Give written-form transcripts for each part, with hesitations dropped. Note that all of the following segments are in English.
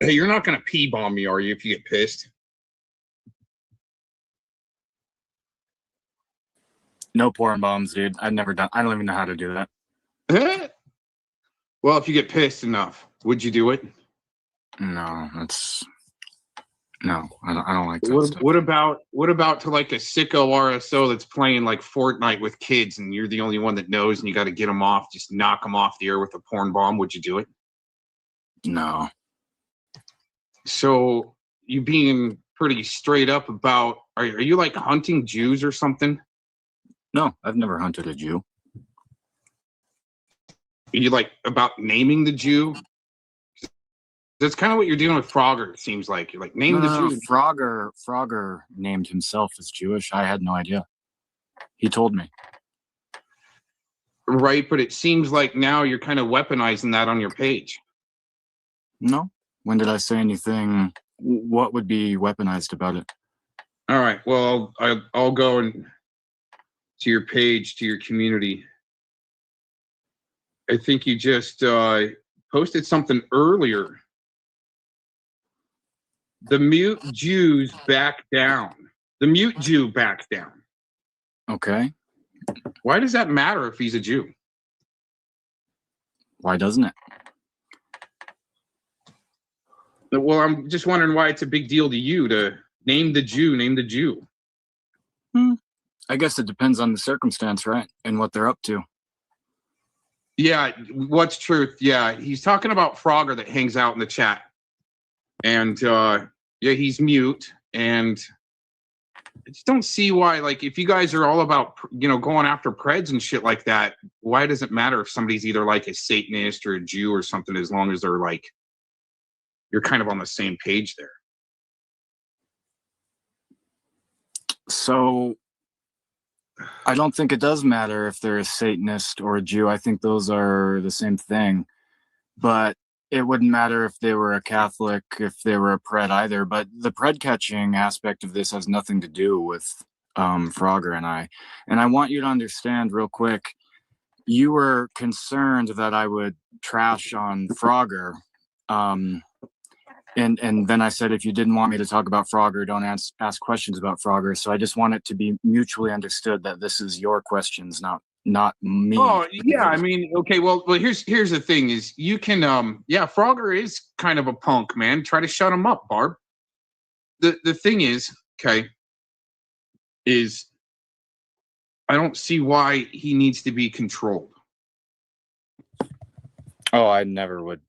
Hey, you're not gonna pee bomb me, are you? If you get pissed. No pouring bombs, dude. I've never done. I don't even know how to do that. Well, if you get pissed enough, would you do it? No, no. I don't like that stuff. What about to like a sicko RSO that's playing like Fortnite with kids, and you're the only one that knows, and you got to get them off, just knock them off the air with a porn bomb? Would you do it? No. So you being pretty straight up about, are you like hunting Jews or something? No, I've never hunted a Jew. Are you like about naming the Jew? That's kind of what you're doing with Frogger. It seems like you're like name the Jew. Frogger named himself as Jewish. I had no idea. He told me. Right, but it seems like now you're kind of weaponizing that on your page. No. When did I say anything? What would be weaponized about it? All right. Well, I'll go and to your page, to your community. I think you just posted something earlier. The mute Jews back down. The mute Jew back down. Okay. Why does that matter if he's a Jew? Why doesn't it? Well, I'm just wondering why it's a big deal to you to name the Jew, name the Jew. I guess it depends on the circumstance, right? And what they're up to. Yeah, what's truth? Yeah, he's talking about Frogger that hangs out in the chat. And yeah, he's mute. And I just don't see why, like, if you guys are all about, going after Preds and shit like that, why does it matter if somebody's either like a Satanist or a Jew or something, as long as they're like, you're kind of on the same page there? So I don't think it does matter if they're a Satanist or a Jew. I think those are the same thing. But it wouldn't matter if they were a Catholic, if they were a Pred either. But the Pred catching aspect of this has nothing to do with Frogger and I. And I want you to understand real quick, you were concerned that I would trash on Frogger. And then I said, if you didn't want me to talk about Frogger, don't ask questions about Frogger. So I just want it to be mutually understood that this is your questions, not me. Oh yeah, I mean, okay. Well, here's the thing: is you can, Frogger is kind of a punk, man. Try to shut him up, Barb. The thing is, okay, is I don't see why he needs to be controlled. Oh, I never would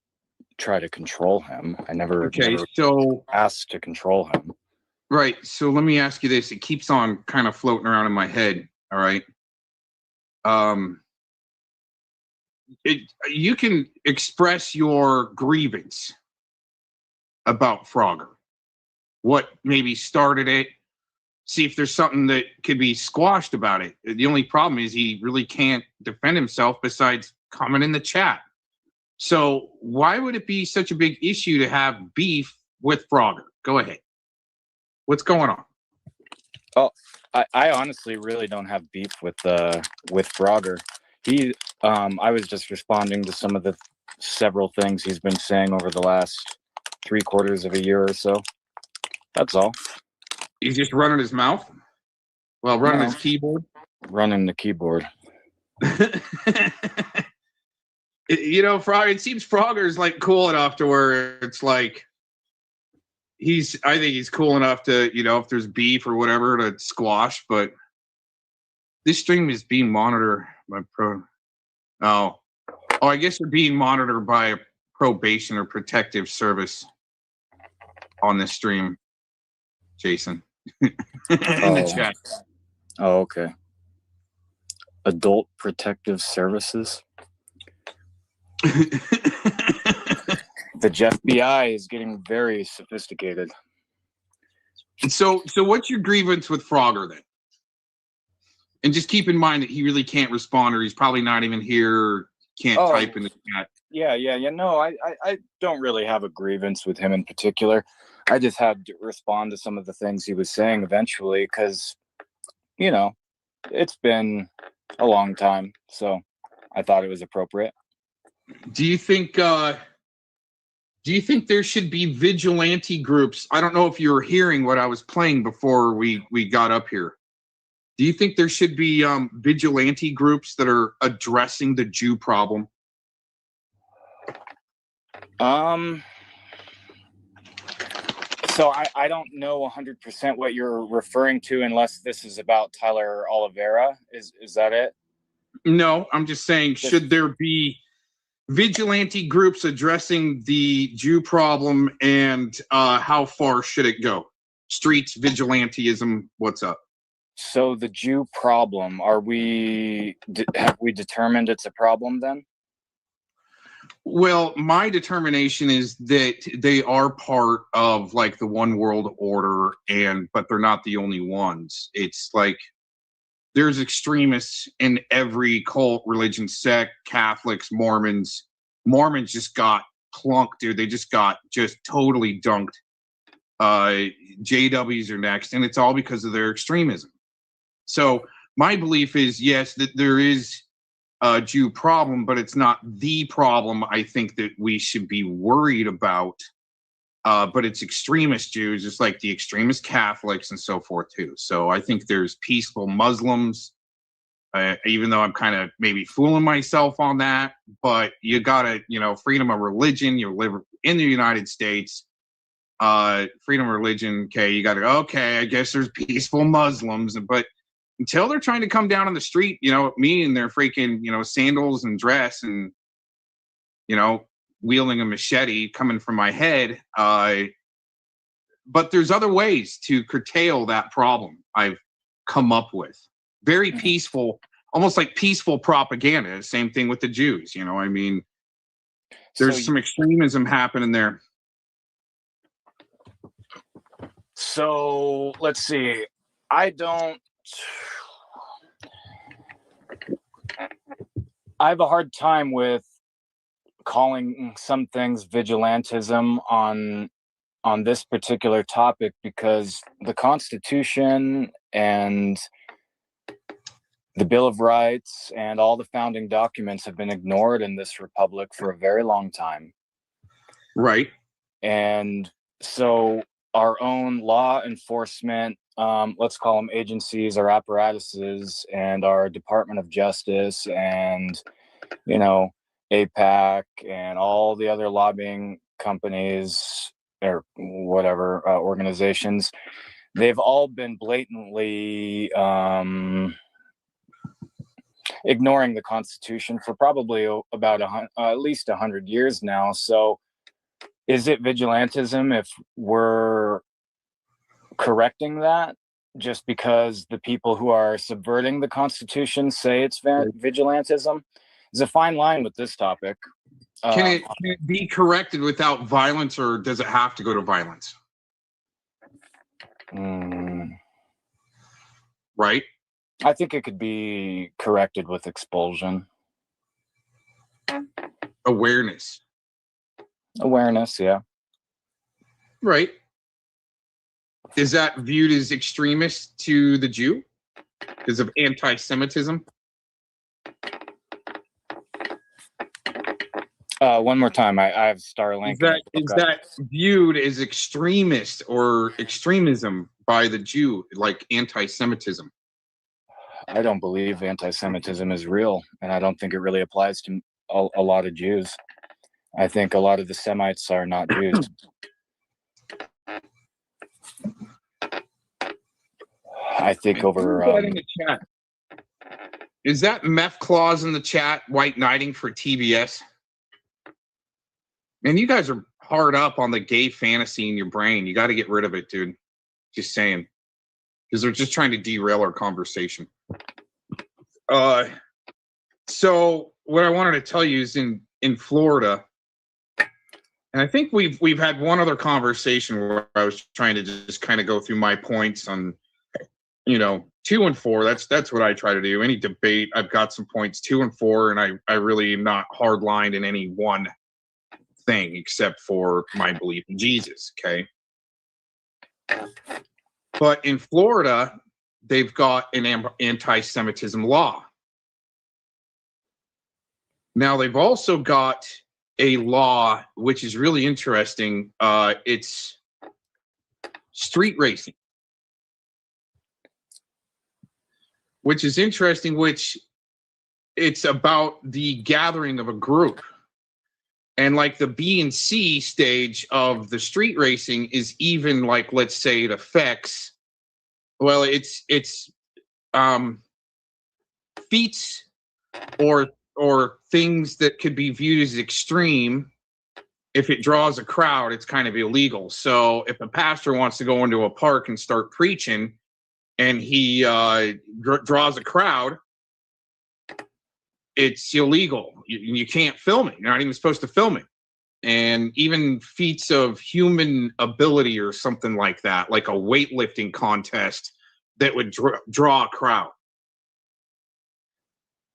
try to control him. I never so asked to control him. Right. So let me ask you this. It keeps on kind of floating around in my head. All right. You can express your grievance about Frogger. What maybe started it. See if there's something that could be squashed about it. The only problem is he really can't defend himself besides comment in the chat. So why would it be such a big issue to have beef with Frogger? Go ahead. What's going on? Oh, I honestly really don't have beef with Frogger. I was just responding to some of the several things he's been saying over the last 3/4 of a year or so. That's all. He's just running his mouth? Well, running his keyboard? Running the keyboard. Frogger, it seems Frogger's like cool enough to where it's like I think he's cool enough to, if there's beef or whatever, to squash, but this stream is being monitored by I guess you're being monitored by a probation or protective service on this stream, Jason. In the chat. Oh, okay. Adult Protective Services. The FBI is getting very sophisticated. So what's your grievance with Frogger then? And just keep in mind that he really can't respond, or he's probably not even here, or can't type in the chat. Yeah. No, I don't really have a grievance with him in particular. I just had to respond to some of the things he was saying eventually because, it's been a long time. So I thought it was appropriate. Do you think Do you think there should be vigilante groups? I don't know if you were hearing what I was playing before we got up here. Do you think there should be vigilante groups that are addressing the Jew problem? So I don't know 100% what you're referring to, unless this is about Tyler Oliveira. Is that it? No, I'm just saying, should there be vigilante groups addressing the Jew problem, and how far should it go? Streets, vigilantism, what's up? So the Jew problem, have we determined it's a problem then? Well, my determination is that they are part of like the one world order, but they're not the only ones. It's like there's extremists in every cult, religion, sect, Catholics, Mormons. Mormons just got plunked, dude. They just got totally dunked. JWs are next, and it's all because of their extremism. So my belief is, yes, that there is a Jew problem, but it's not the problem I think that we should be worried about. But it's extremist Jews, just like the extremist Catholics and so forth too. So I think there's peaceful Muslims, even though I'm kind of maybe fooling myself on that. But you gotta, freedom of religion. You live in the United States. Freedom of religion. Okay, you gotta. Okay, I guess there's peaceful Muslims, but until they're trying to come down on the street, me and their freaking, sandals and dress and, wielding a machete coming from my head. But there's other ways to curtail that problem I've come up with. Very peaceful, almost like peaceful propaganda. Same thing with the Jews. There's some extremism happening there. So let's see. I have a hard time with calling some things vigilantism on this particular topic, because the Constitution and the Bill of Rights and all the founding documents have been ignored in this republic for a very long time. Right. And so our own law enforcement, let's call them agencies or apparatuses, and our Department of Justice and, APAC and all the other lobbying companies or whatever organizations, they've all been blatantly ignoring the Constitution for probably about at least 100 years now. So is it vigilantism if we're correcting that just because the people who are subverting the Constitution say it's vigilantism? There's a fine line with this topic. Can it be corrected without violence, or does it have to go to violence? Right? I think it could be corrected with expulsion. Awareness, yeah. Right. Is that viewed as extremist to the Jew because of anti-Semitism? One more time. I have Starlink. Is that viewed as extremist or extremism by the Jew, like anti-Semitism? I don't believe anti-Semitism is real, and I don't think it really applies to a lot of Jews. I think a lot of the Semites are not Jews. I think over in the chat. Is that meth clause in the chat white knighting for TBS? Man, you guys are hard up on the gay fantasy in your brain. You got to get rid of it, dude. Just saying, because they're just trying to derail our conversation. So what I wanted to tell you is in Florida, and I think we've had one other conversation where I was trying to just kind of go through my points on, 2 and 4. That's what I try to do. Any debate, I've got some points 2 and 4, and I really am not hardlined in any one thing except for my belief in Jesus. Okay. But in Florida, they've got an anti-Semitism law. Now they've also got a law which is really interesting. It's street racing, which is interesting, which it's about the gathering of a group. And like the B and C stage of the street racing is even like, let's say it affects, well, it's feats or things that could be viewed as extreme. If it draws a crowd, it's kind of illegal. So if a pastor wants to go into a park and start preaching and he draws a crowd, it's illegal. You can't film it. You're not even supposed to film it. And even feats of human ability or something like that, like a weightlifting contest that would draw a crowd.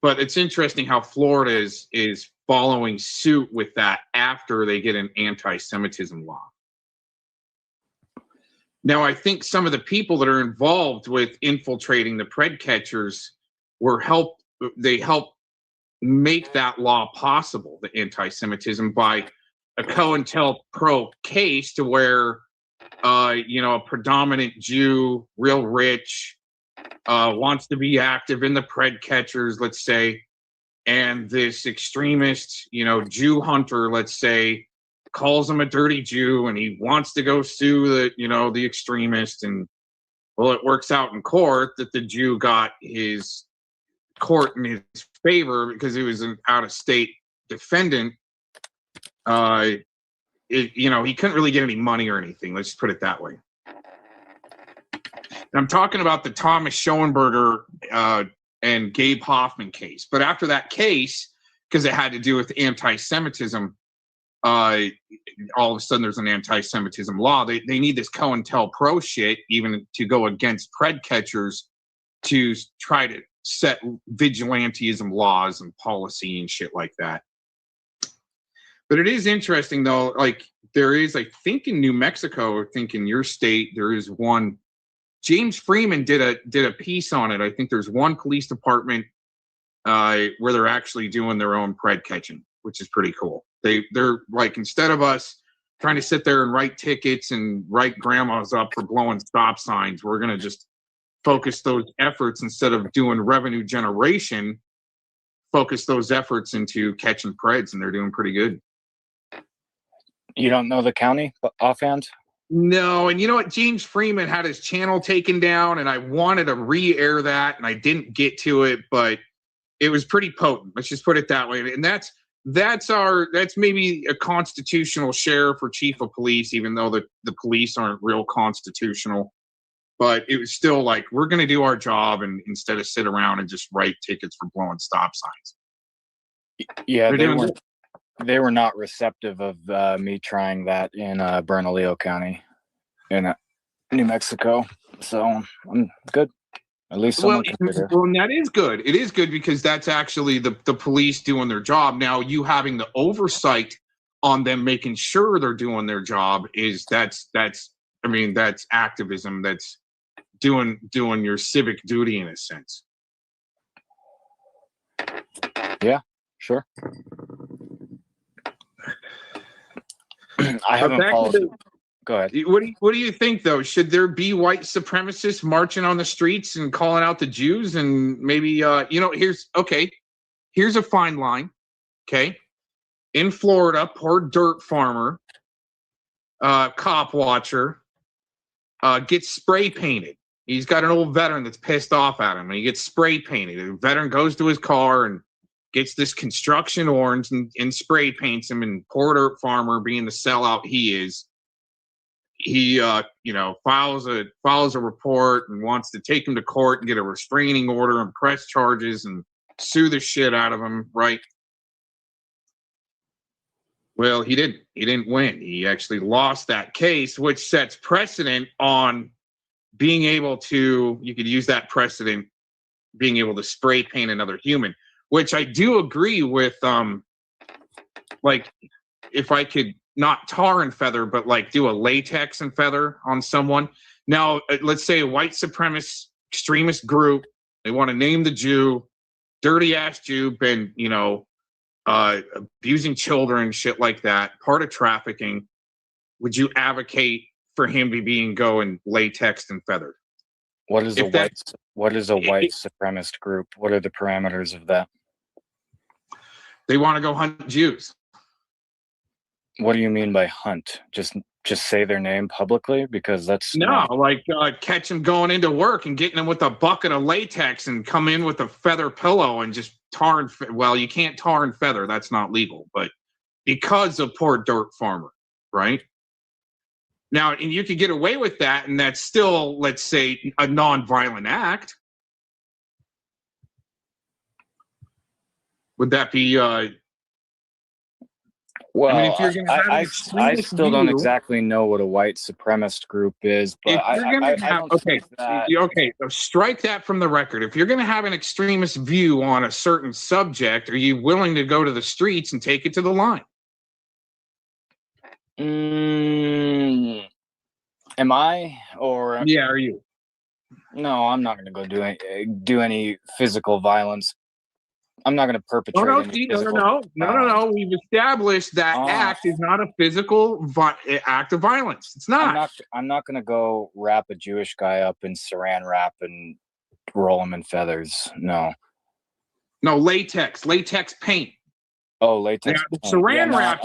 But it's interesting how Florida is following suit with that after they get an anti-Semitism law. Now, I think some of the people that are involved with infiltrating the pred catchers helped make that law possible, the anti-Semitism, by a COINTELPRO case to where, a predominant Jew, real rich, wants to be active in the pred catchers, let's say, and this extremist, Jew hunter, let's say, calls him a dirty Jew and he wants to go sue the extremist. And well, it works out in court that the Jew got his court in his favor because he was an out-of-state defendant. He couldn't really get any money or anything. Let's just put it that way. And I'm talking about the Thomas Schoenberger and Gabe Hoffman case. But after that case, because it had to do with anti-Semitism, all of a sudden there's an anti-Semitism law. They need this COINTELPRO shit even to go against pred catchers to try to set vigilantism laws and policy and shit like that. But it is interesting though, like there is, I think in New Mexico, I think in your state, there is one. James Freeman did a piece on it. I think there's one police department where they're actually doing their own pred catching, which is pretty cool. They're like, instead of us trying to sit there and write tickets and write grandmas up for blowing stop signs, we're going to just focus those efforts, instead of doing revenue generation, focus those efforts into catching preds, and they're doing pretty good. You don't know the county offhand? No, and you know what? James Freeman had his channel taken down, and I wanted to re-air that, and I didn't get to it, but it was pretty potent. Let's just put it that way. And that's maybe a constitutional sheriff or chief of police, even though the police aren't real constitutional. But it was still like, we're going to do our job, and instead of sit around and just write tickets for blowing stop signs. Yeah, they were not receptive of me trying that in Bernalillo County in New Mexico. So I'm good. At least someone considered. Well, and that is good. It is good because that's actually the police doing their job. Now, you having the oversight on them, making sure they're doing their job, that's activism. That's doing your civic duty in a sense. Yeah, sure. I haven't followed. Go ahead. What do you think, though? Should there be white supremacists marching on the streets and calling out the Jews? And maybe, here's a fine line. Okay. In Florida, poor dirt farmer, cop watcher, gets spray painted. He's got an old veteran that's pissed off at him, and he gets spray painted. The veteran goes to his car and gets this construction orange and spray paints him. And poor dirt farmer, being the sellout he is, he files a report and wants to take him to court and get a restraining order and press charges and sue the shit out of him, right? Well, he didn't win. He actually lost that case, which sets precedent on being able to, you could use that precedent, being able to spray paint another human, which I do agree with. Like, if I could not tar and feather, but like do a latex and feather on someone. Now, let's say a white supremacist extremist group, they want to name the Jew, dirty ass Jew, been, abusing children, shit like that, part of trafficking, would you advocate for him to be going latex and feathered? What is If that what is a white supremacist group? What are the parameters of that? they want to go hunt Jews. What do you mean by hunt? Just say their name publicly, because that's No, like catch them going into work and getting them with a bucket of latex and come in with a feather pillow and just tar and well, you can't tar and feather, that's not legal, but because of poor dirt farmer, right? Now, and you could get away with that, and that's still, let's say, a non-violent act. Would that be? Well, I mean, if you're going to have I still don't exactly know what a white supremacist group is, but if you're going to have, okay, so strike that from the record. If you're going to have an extremist view on a certain subject, are you willing to go to the streets and take it to the line? Am I, or yeah, are you? No, I'm not going to go do any physical violence. I'm not going to perpetrate. No. We've established that act is not a physical act of violence. It's not. I'm not going to go wrap a Jewish guy up in saran wrap and roll him in feathers. No, latex paint. Oh, latex. Now, saran wrap.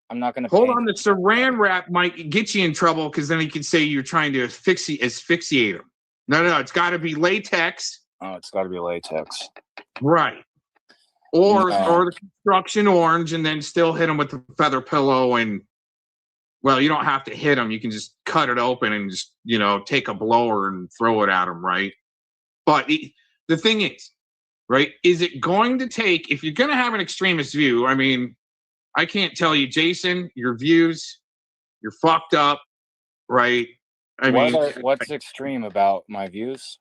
I'm not going to hold on. The saran wrap might get you in trouble because then he could say you're trying to asphyxiate him. No. It's got to be latex. Oh, it's got to be latex. Right. Or the construction orange, and then still hit them with the feather pillow. And well, you don't have to hit them. You can just cut it open and just take a blower and throw it at them, right? But the thing is, right? Is it going to take, if you're going to have an extremist view? I mean, I can't tell you, Jason, your views, you're fucked up, right? What's extreme about my views?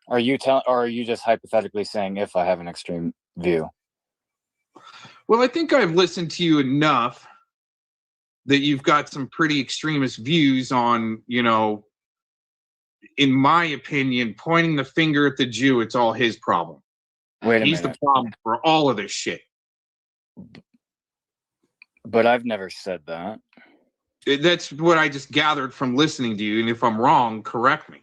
Or are you just hypothetically saying if I have an extreme view? Well, I think I've listened to you enough that you've got some pretty extremist views on, in my opinion, pointing the finger at the Jew, it's all his problem. He's the problem for all of this shit. But I've never said that. That's what I just gathered from listening to you. And if I'm wrong, correct me.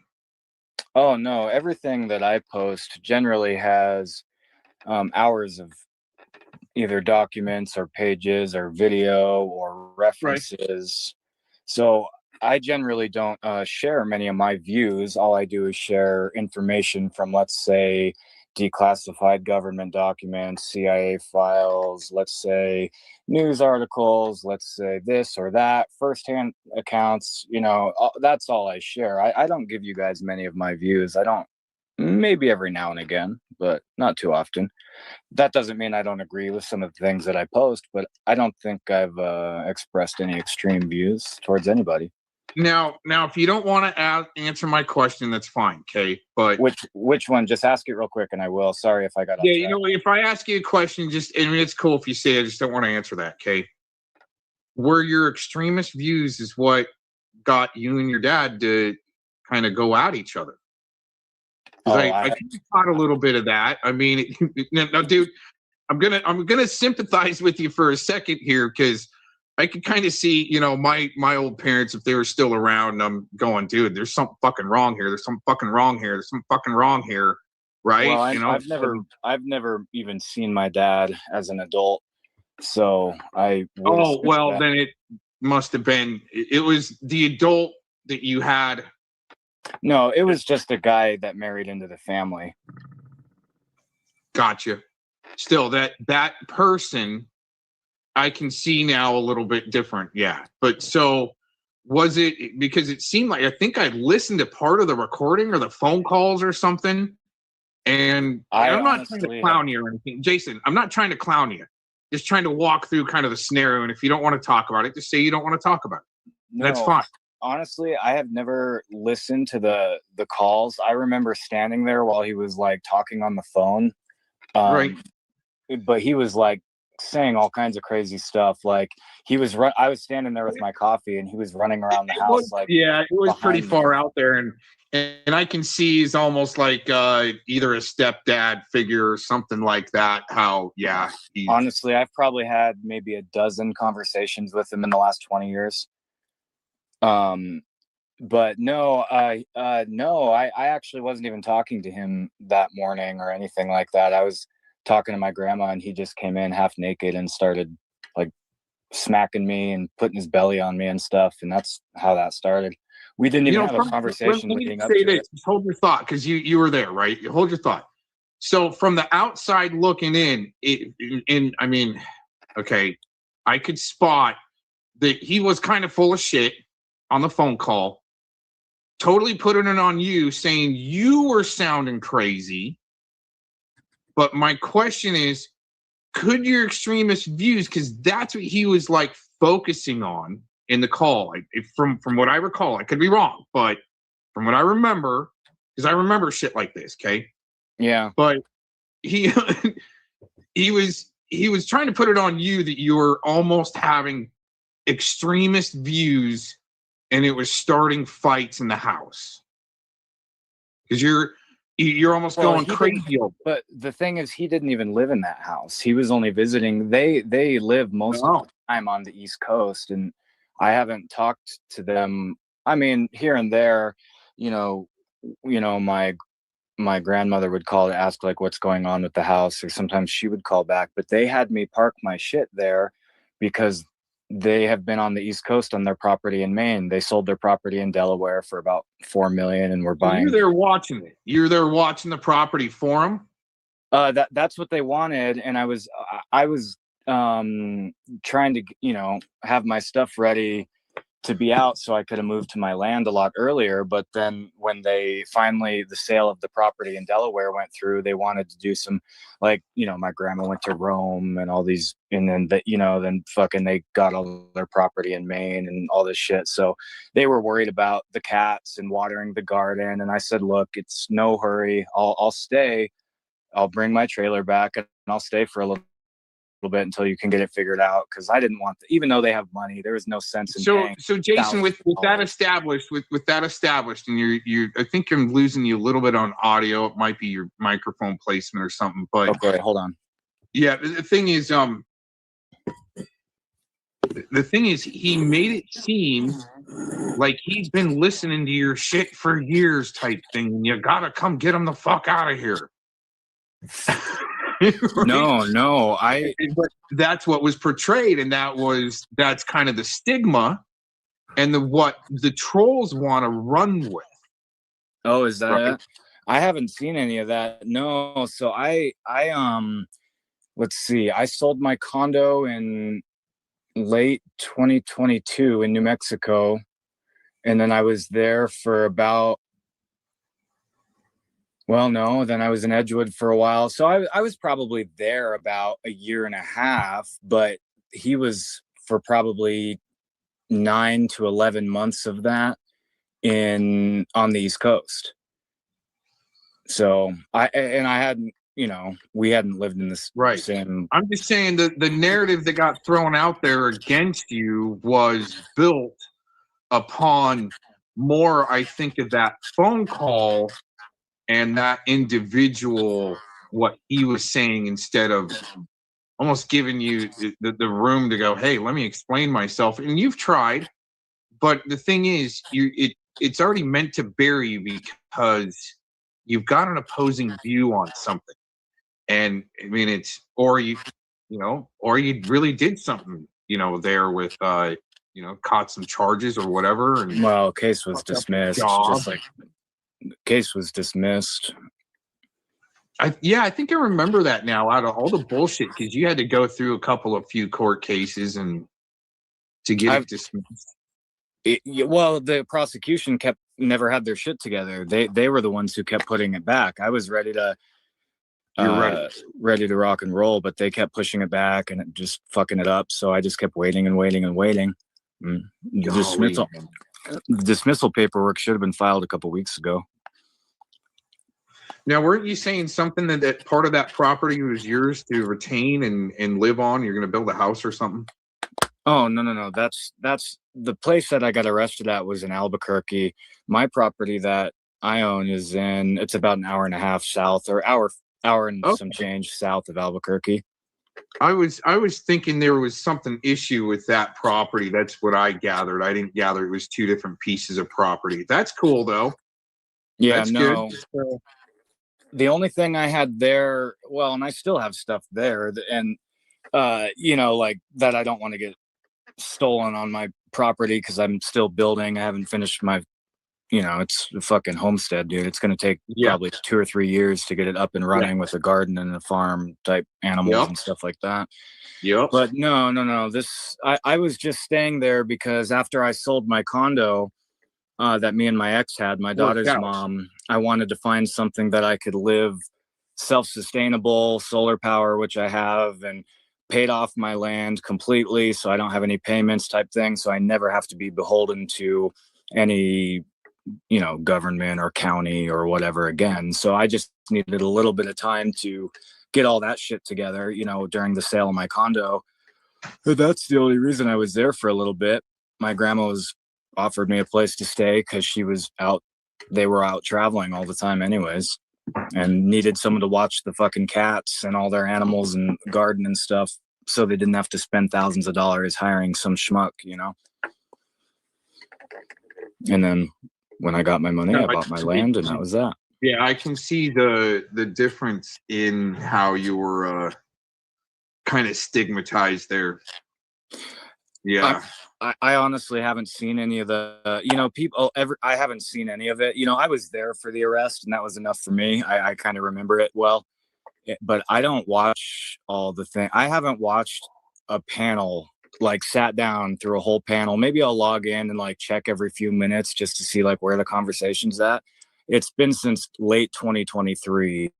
Oh, no. Everything that I post generally has hours of either documents or pages or video or references. Right. So I generally don't share many of my views. All I do is share information from, let's say, declassified government documents, CIA files, let's say news articles, let's say this or that, firsthand accounts, that's all I share. I don't give you guys many of my views. I don't, maybe every now and again, but not too often. That doesn't mean I don't agree with some of the things that I post, but I don't think I've expressed any extreme views towards anybody. Now, if you don't want to answer my question, that's fine, okay? But which one? Just ask it real quick, and I will. Sorry if I got. Yeah, if I ask you a question, it's cool if you say. I just don't want to answer that, okay? Were your extremist views is what got you and your dad to kind of go at each other? I caught a little bit of that. I mean, no, dude, I'm gonna sympathize with you for a second here because I could kind of see, my old parents, if they were still around, I'm going, dude, there's something fucking wrong here. There's something fucking wrong here. There's something fucking wrong here. Right. Well, I've never even seen my dad as an adult. So then it must have been, it was the adult that you had. No, it was just a guy that married into the family. Gotcha. Still, that person, I can see now a little bit different. Yeah. But so was it because it seemed like, I think I listened to part of the recording or the phone calls or something. And I'm not trying to clown you or anything. Jason, I'm not trying to clown you. Just trying to walk through kind of the scenario. And if you don't want to talk about it, just say you don't want to talk about it. That's fine. Honestly, I have never listened to the calls. I remember standing there while he was like talking on the phone. Right. But he was like saying all kinds of crazy stuff. Like I was standing there with my coffee and he was running around the house. It was pretty far out there. And and I can see he's almost like either a stepdad figure or something like that. How, yeah. Honestly, I've probably had maybe a dozen conversations with him in the last 20 years. But no, I actually wasn't even talking to him that morning or anything like that. I was talking to my grandma, and he just came in half naked and started like smacking me and putting his belly on me and stuff. And that's how that started. We didn't even have a conversation leading up to it. Just hold your thought, because you were there, right? You hold your thought. So from the outside looking in, I mean, okay, I could spot that he was kind of full of shit on the phone call, totally putting it on you, saying you were sounding crazy. But my question is, could your extremist views, because that's what he was like focusing on in the call, from what I recall, I could be wrong, but from what I remember, because I remember shit like this, okay? Yeah. But he he was trying to put it on you that you were almost having extremist views, and it was starting fights in the house. Because you're almost going crazy over it. But the thing is, he didn't even live in that house. He was only visiting. They live most of the time on the East Coast, and I haven't talked to them. I mean, here and there, my grandmother would call to ask like what's going on with the house, or sometimes she would call back. But they had me park my shit there because they have been on the East Coast on their property in Maine. They sold their property in Delaware for about $4 million, and we're buying. You're there watching it. You're there watching the property for them. That's what they wanted, and I was trying to have my stuff ready to be out so I could have moved to my land a lot earlier. But then when the sale of the property in Delaware went through, they wanted to do some, like, my grandma went to Rome and all these, and then then fucking they got all their property in Maine and all this shit. So they were worried about the cats and watering the garden. And I said, look, it's no hurry. I'll stay. I'll bring my trailer back and I'll stay for a little bit until you can get it figured out, because I didn't want even though they have money, there was no sense in paying. So Jason, with that established, and you're I think I'm losing you a little bit on audio. It might be your microphone placement or something, but okay, hold on. Yeah, the thing is he made it seem like he's been listening to your shit for years type thing, and you gotta come get him the fuck out of here. Right? No, but that's what was portrayed, and that's kind of the stigma and what the trolls want to run with. Oh, is that right? It? I haven't seen any of that. No. So I let's see. I sold my condo in late 2022 in New Mexico, and then I was there for about then I was in Edgewood for a while. So I was probably there about a year and a half, but he was for probably 9 to 11 months of that on the East Coast. So we hadn't lived in this same. I'm just saying the narrative that got thrown out there against you was built upon more, I think, of that phone call and that individual, what he was saying, instead of almost giving you the room to go, hey, let me explain myself. And you've tried, but the thing is, it's already meant to bury you because you've got an opposing view on something. And I mean, or you really did something, there with, caught some charges or whatever. And case was dismissed. Just like case was dismissed. I think I remember that now, out of all the bullshit, because you had to go through a few court cases and to get it dismissed. The prosecution never had their shit together. They were the ones who kept putting it back. I was ready to ready to rock and roll, but they kept pushing it back and just fucking it up. So I just kept waiting and waiting and waiting. The dismissal paperwork should have been filed a couple weeks ago. Now, weren't you saying something that part of that property was yours to retain and live on? You're going to build a house or something? Oh, no. That's the place that I got arrested at was in Albuquerque. My property that I own is it's about an hour and a half south, or hour and some change south of Albuquerque. I was thinking there was something issue with that property. That's what I gathered. I didn't gather it was two different pieces of property. That's cool though. Yeah, That's no. good. The only thing I had there, well, and I still have stuff there, and like that I don't want to get stolen on my property because I'm still building. I haven't finished my, it's a fucking homestead, dude. It's going to take probably 2 or 3 years to get it up and running with a garden and a farm type animals and stuff like that. Yep. But no. I was just staying there because after I sold my condo that me and my ex had, my daughter's mom, I wanted to find something that I could live self-sustainable, solar power, which I have, and paid off my land completely so I don't have any payments type thing. So I never have to be beholden to any, government or county or whatever again. So I just needed a little bit of time to get all that shit together, during the sale of my condo. But that's the only reason I was there for a little bit. My grandma offered me a place to stay because they were out traveling all the time anyways, and needed someone to watch the fucking cats and all their animals and garden and stuff, so they didn't have to spend thousands of dollars hiring some schmuck, And then when I got my money, I bought my land, and that was that. Yeah, I can see the difference in how you were kind of stigmatized there. Yeah. I honestly haven't seen any of the, people I haven't seen any of it. I was there for the arrest and that was enough for me. I kind of remember it well, but I don't watch all the thing. I haven't watched a panel, like sat down through a whole panel. Maybe I'll log in and like check every few minutes just to see like where the conversation's at. It's been since late 2023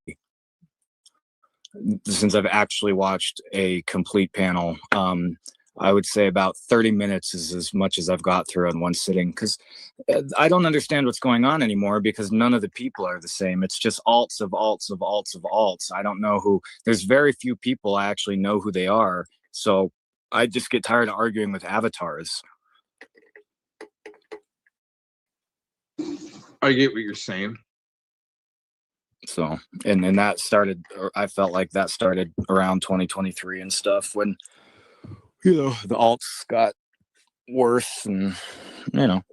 since I've actually watched a complete panel. I would say about 30 minutes is as much as I've got through in one sitting, because I don't understand what's going on anymore because none of the people are the same. It's just alts of alts of alts of alts. I don't know there's very few people I actually know who they are. So I just get tired of arguing with avatars. I get what you're saying. So, and that started, I felt like that started around 2023 and stuff when, the alts got worse and,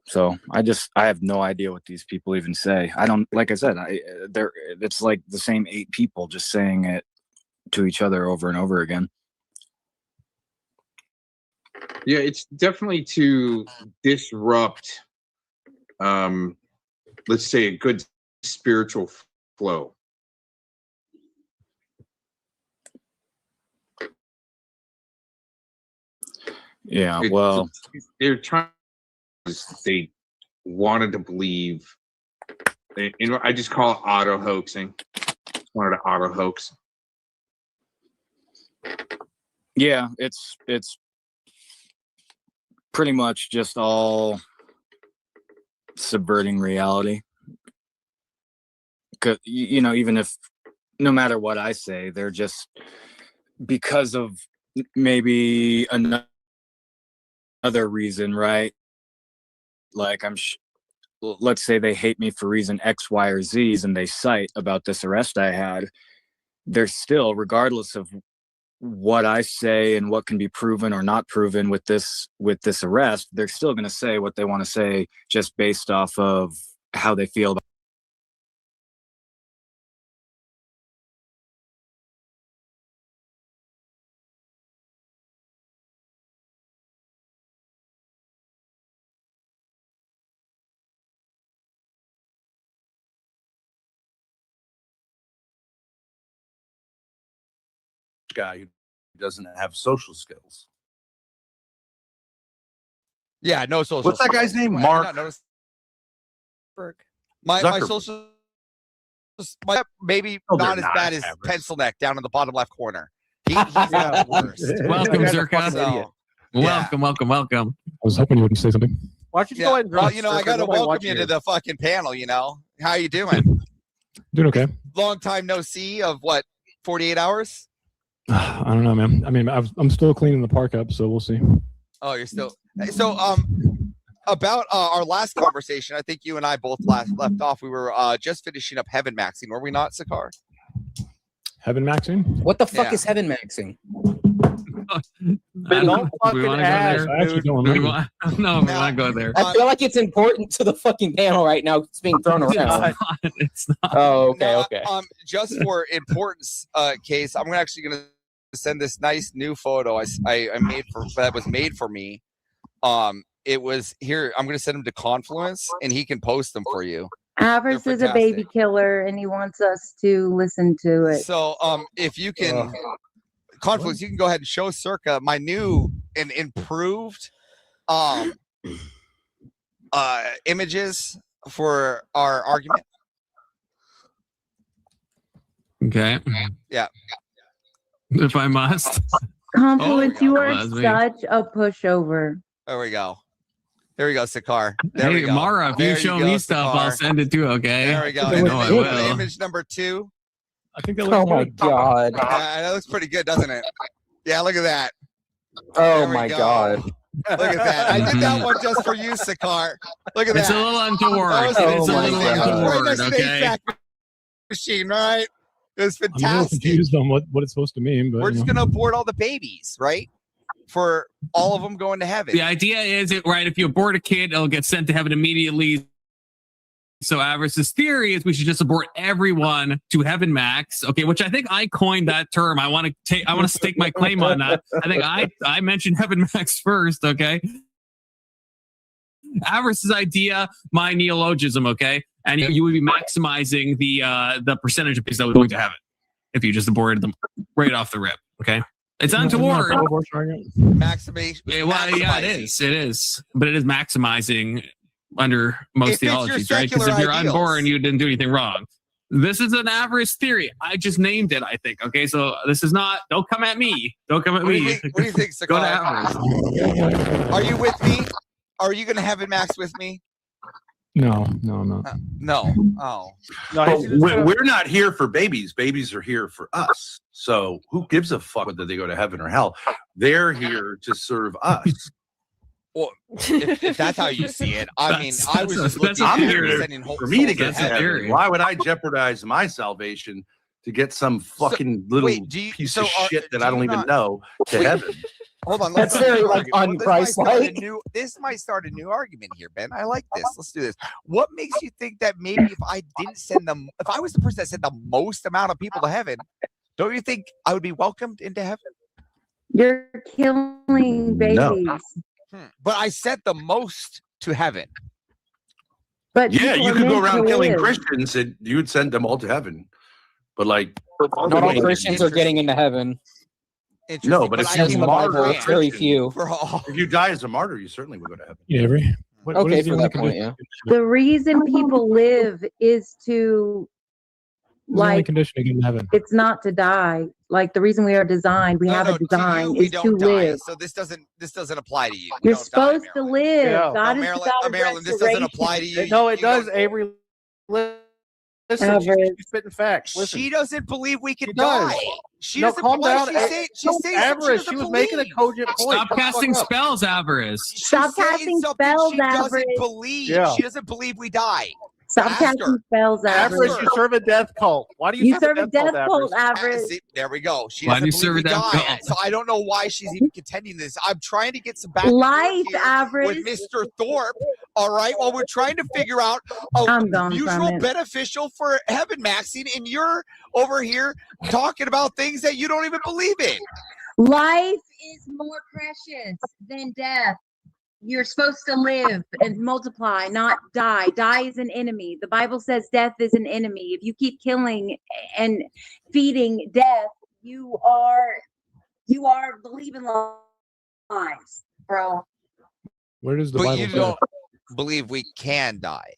so I have no idea what these people even say. I don't, like I said, it's like the same 8 people just saying it to each other over and over again. Yeah, it's definitely to disrupt, let's say, a good spiritual flow. Yeah, well, they're trying. They wanted to believe. I just call it auto hoaxing. Wanted to auto hoax. Yeah, it's pretty much just all subverting reality. Because even if no matter what I say, they're just because of maybe another reason, right? Like let's say they hate me for reason X, Y, or Z's, and they cite about this arrest I had. They're still, regardless of what I say and what can be proven or not proven with this arrest, they're still going to say what they want to say just based off of how they feel about guy who doesn't have social skills. Yeah, no social. What's that guy's name? Mark. My social, maybe not as bad as Pencil Neck down in the bottom left corner. He's the worst. Welcome, Zerka. Welcome. I was hoping you wouldn't say something. Why don't you go ahead and I got to welcome you to the fucking panel. How you doing? Doing okay. Long time no see. Of what? 48 hours? I don't know, man. I mean, I'm still cleaning the park up, so we'll see. Oh, you're still. So about our last conversation, I think you and I both left off. We were just finishing up heaven maxing, were we not, Sakar? Heaven maxing? What the fuck Yeah. is heaven maxing? Don't fucking ask, I actually don't We remember. want, no, we want to go there. I feel like it's important to the fucking panel right now. It's being thrown around. It's not. Oh, okay, Now, okay. Just for importance case, I'm actually gonna send this nice new photo I made for that was made for me. It was here. I'm gonna send him to Confluence, and he can post them for you. Avarice They're is a baby fantastic. killer, and he wants us to listen to it. So, if you can, Confluence, you can go ahead and show Circa my new and improved images for our argument. Okay. Yeah. If I must. Confluence, Oh, you well, are that's me. such a pushover. There we go. There we go, Sakar. There Hey, we go. Mara, if There you show go, me stuff, I'll Sakar. send it too, okay? There we go. I And know I then will. image number 2. I think that Oh looks my good. god. That looks pretty good, doesn't it? Yeah, look at that. Oh There we my go. god. Look at that. I did that one just for you, Sakar. Look at It's a that. little untoward. That was Oh It's a my little God. right untoward, next to the okay? HVAC machine, right? It was I'm a little fantastic. confused on what it's supposed to mean, but We're you just know. gonna abort all the babies, right? For all of them going to heaven. The idea is, right, if you abort a kid, it'll get sent to heaven immediately. So Avarice's theory is we should just abort everyone to heaven max. Okay, which I think I coined that term. I want to stake my claim on that. I think I mentioned heaven max first, okay? Avarice's idea, my neologism, okay? And you would be maximizing the percentage of people that would go to heaven if you just aborted them right off the rip, okay? It's untoward. Maximization. Yeah, well, yeah, it is. It is. But it is maximizing under most If it's your theologies, right? Because secular if you're ideals. unborn, you didn't do anything wrong. This is an avarice theory. I just named it, I think. Okay, so this is not, don't come at me. Don't come at What do me. you think, what do you think, Go to Sakar? avarice. Are you with me? Are you gonna heaven max with me? No. No. Oh. But we're not here for babies. Babies are here for us. So who gives a fuck whether they go to heaven or hell? They're here to serve us. Well, if that's how you see it, I mean, That's- I was that's- just that's looking a at theory. sending whole For me to souls get That's to a heaven, theory. why would I jeopardize my salvation to get some fucking little wait, do you- piece so of are- shit that do I you don't even not- know to Wait. heaven? Hold on. That's let's start a very, new like, argument. This might start a un-Christ-like. This might start a new argument here, Ben. I like this. Let's do this. What makes you think that maybe if I didn't send them, if I was the person that sent the most amount of people to heaven, don't you think I would be welcomed into heaven? You're killing babies. No. But I sent the most to heaven. But Yeah, people you are could go meant around to killing live. Christians and you would send them all to heaven. But like, Not all Christians are getting into heaven. Interesting. No, but if I you Says in the martyr Bible, a it's very Christian, few. for all. if you die as a martyr, you certainly would go to heaven. Yeah, Avery. What Okay, is the for only that point, condition- The reason people live is to, what's the only like, condition to get in heaven? it's not to die. Like the reason we are designed, we have a to design you, we is to don't die. live. So this doesn't apply to you. We You're don't die, supposed to Marilyn. live. Yeah. God No, is Marilyn, the God of Marilyn, this doesn't apply to you. No, it You does, don't- Avery. Listen, Average. she's spitting facts. Listen. She doesn't believe we can She does. die. She No, doesn't. calm why down. She say, she No, says Avarice, she she doesn't was making a believe. cogent point. Stop Shut the fuck casting up. spells, Avarice. Stop She's saying casting something spells, She doesn't Avarice. believe. Yeah. She doesn't believe we die. Stop Ask casting her. spells, Ask average. Avarice, you serve a death cult. Why do You serve a death cult, Avarice? average. See, there we go. She Why do doesn't you serve believe we a death die. cult? So I don't know why she's even contending this. I'm trying to get some back and forth Life, here average. with Mr. Thorpe. All right, while we're trying to figure out a I'm gone from mutual it. beneficial for heaven maxing, and you're over here talking about things that you don't even believe in. Life is more precious than death. You're supposed to live and multiply, not die. Die is an enemy. The Bible says death is an enemy. If you keep killing and feeding death, you are believing lies, bro. Where does the But Bible you say? don't believe we can die.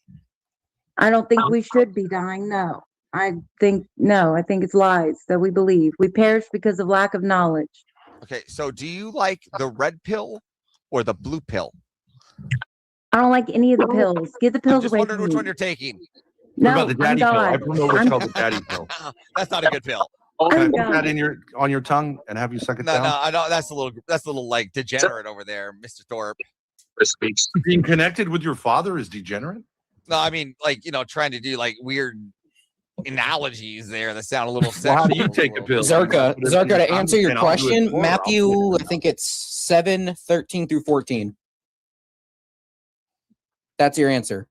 I don't think we should be dying. No. I think it's lies that we believe. We perish because of lack of knowledge. Okay, so do you like the red pill or the blue pill? I don't like any of the pills. Get the I'm pills just away wondering from which me. one you're taking. What No, about the daddy I'm pill? done. Everyone knows what's I'm called the daddy pill. That's not a good pill. Can I I'm put done. that in on your tongue and have you suck it No, down? no, I know that's a little like degenerate over there, Mr. Thorpe. Being connected with your father is degenerate? No, I mean, like, trying to do like weird analogies there that sound a little Well, how do sexual. you take a pill? Zerka, to answer your And I'll do it question, for her. Matthew, I think it's 7:13 through 14. That's your answer.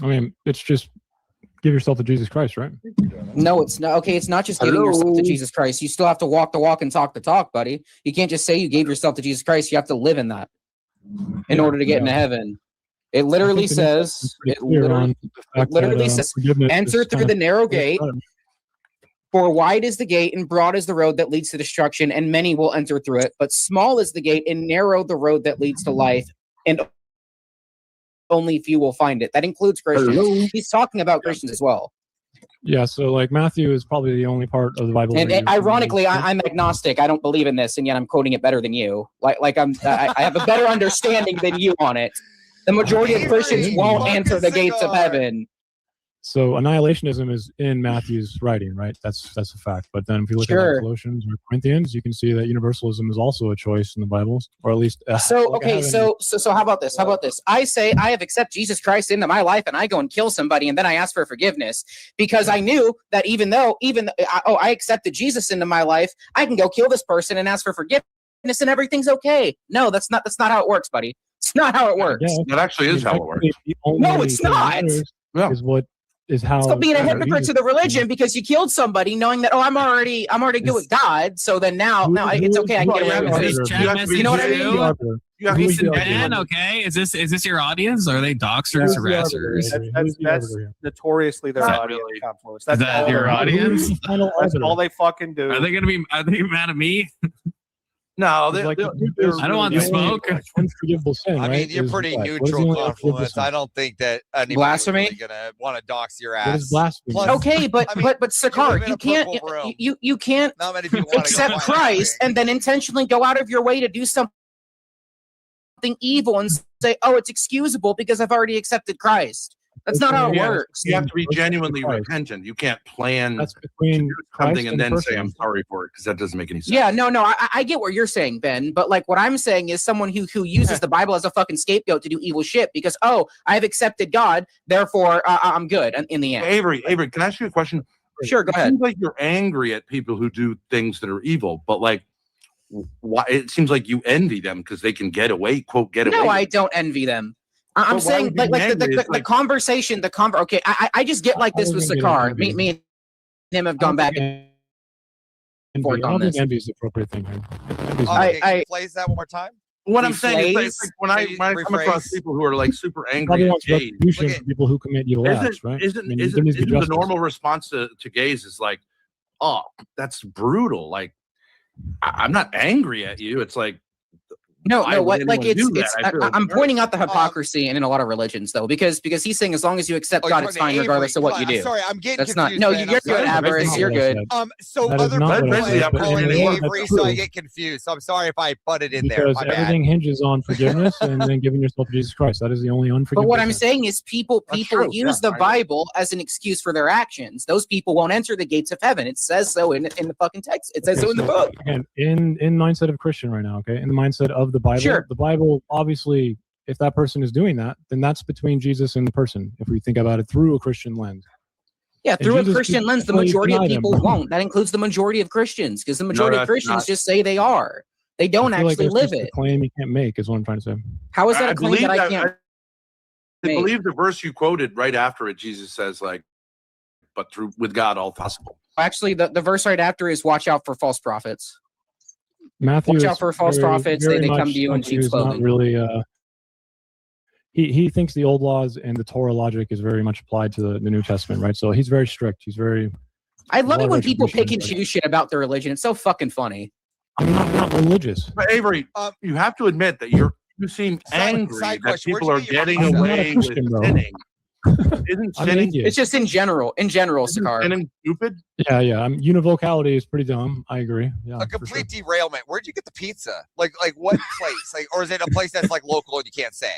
I mean, it's just give yourself to Jesus Christ, right? No, it's not. Okay, it's not just giving yourself to Jesus Christ. You still have to walk the walk and talk the talk, buddy. You can't just say you gave yourself to Jesus Christ. You have to live in that in order to get into heaven. It literally says, says, enter through the narrow gate. For wide is the gate and broad is the road that leads to destruction, and many will enter through it. But small is the gate and narrow the road that leads to life, and only few will find it. That includes Christians. He's talking about Christians as well. Yeah, so like Matthew is probably the only part of the Bible. And ironically, I'm agnostic. I don't believe in this, and yet I'm quoting it better than you. I have a better understanding than you on it. The majority of Christians won't enter the gates of heaven. So annihilationism is in Matthew's writing, right? That's a fact. But then if you look at like Colossians or Corinthians, you can see that universalism is also a choice in the Bible, or at least. So how about this? How about this? I say I have accepted Jesus Christ into my life, and I go and kill somebody, and then I ask for forgiveness because I knew that even though I accepted Jesus into my life, I can go kill this person and ask for forgiveness, and everything's okay. No, that's not how it works, buddy. It's not how it works. Yeah, that actually is how it works. No, it's not. Yeah. Is how so being a hypocrite to the religion because you killed somebody knowing that I'm already good with God, so then now it's okay, I can get away with it. You know what I mean? Okay, is this your audience? Are they doxers, harassers? That's notoriously their audience confluence. That's Is that your audience? That's all they fucking do. Are they mad at me? No, I don't want the smoke. Unforgivable sin. I mean, you're pretty neutral, Confluence. I don't think that anybody's blasphemy really gonna want to dox your What ass. is blasphemy? Plus, Okay, but I mean, Sakar, live in you a can't purple room. you can't Not many people want to accept Christ and then intentionally go out of your way to do something evil and say, "Oh, it's excusable because I've already accepted Christ." That's not how it works. You have to be genuinely repentant. You can't plan That's between something Christ and then person. say I'm sorry for it because that doesn't make any sense. Yeah, no, I get what you're saying, Ben, but like what I'm saying is someone who uses the Bible as a fucking scapegoat to do evil shit because I've accepted God, therefore I'm good in the end. Avery, can I ask you a question? Sure, go It ahead. seems like you're angry at people who do things that are evil, but like, why? It seems like you envy them because they can get away. No, I don't envy them. I'm But why saying would you like be angry? the It's like- conversation, okay, I just get like this with Sakar. Me and him have gone back and forth I on don't think this. envy is the appropriate thing here. Envy's Okay, can I- you plays that one more time? What I'm saying is, Deflays? like when I come across Rephrase. people who are like super probably angry at wants gays, retribution Look for people who commit evil acts, right? isn't I mean, there needs to be the justice. normal response to gays is like, oh, that's brutal. Like, I'm not angry at you. It's like, why would anyone do that? I feel like I'm very- pointing out the hypocrisy in a lot of religions though, because he's saying as long as you accept Oh, God, you're it's talking fine to regardless of Avery. what you Come on, do. I'm sorry, I'm getting That's not confused. no, man. you're I'm good, sorry. Avarice. You're good. So That is other not people what I said. are calling You me know what? Avery, That's so I true. get confused. So I'm sorry if I butted in there. Because My bad. everything hinges on forgiveness and then giving yourself to Jesus Christ. That is the only unforgivable But what I'm sin. saying is people That's true, use yeah, the I agree. Bible as an excuse for their actions. Those people won't enter the gates of heaven. It says so in the fucking text. It says so in the book. Again, in mindset of Christian right now, okay? In the mindset of the Bible, Sure. the Bible, obviously, if that person is doing that, then that's between Jesus and the person, if we think about it through a Christian lens. Yeah, through a Jesus Christian could lens, the definitely majority of deny them. people won't. That includes the majority of Christians, because the majority of that's Christians not- just say they are. They don't I feel like actually that's live just a it. claim you can't make, is what I'm trying to say. How is that a claim believe that I can't I make? believe the verse you quoted right after it, Jesus says, like, but with God all possible. Actually, the verse right after is watch out for false prophets. Matthew Watch is out for false very- prophets. very They come much to you in someone sheep's who's not clothing. really, he thinks the old laws and the Torah logic is very much applied to the New Testament, right? So he's very strict. He's very. I love it lot when of people pick and retribution, choose shit about their religion. It's so fucking funny. I'm not religious. But Avery, you have to admit that you seem angry side that question, people where'd are you get your getting mindset? I'm not a away with Christian, bro. sinning. Isn't I'm an sinning, atheist. It's just in general, isn't Sakar. sinning stupid? Yeah. Univocality is pretty dumb. I agree. Yeah, A for sure. complete derailment. Where'd you get the pizza? Like what place? Like, or is it a place that's like local and you can't say?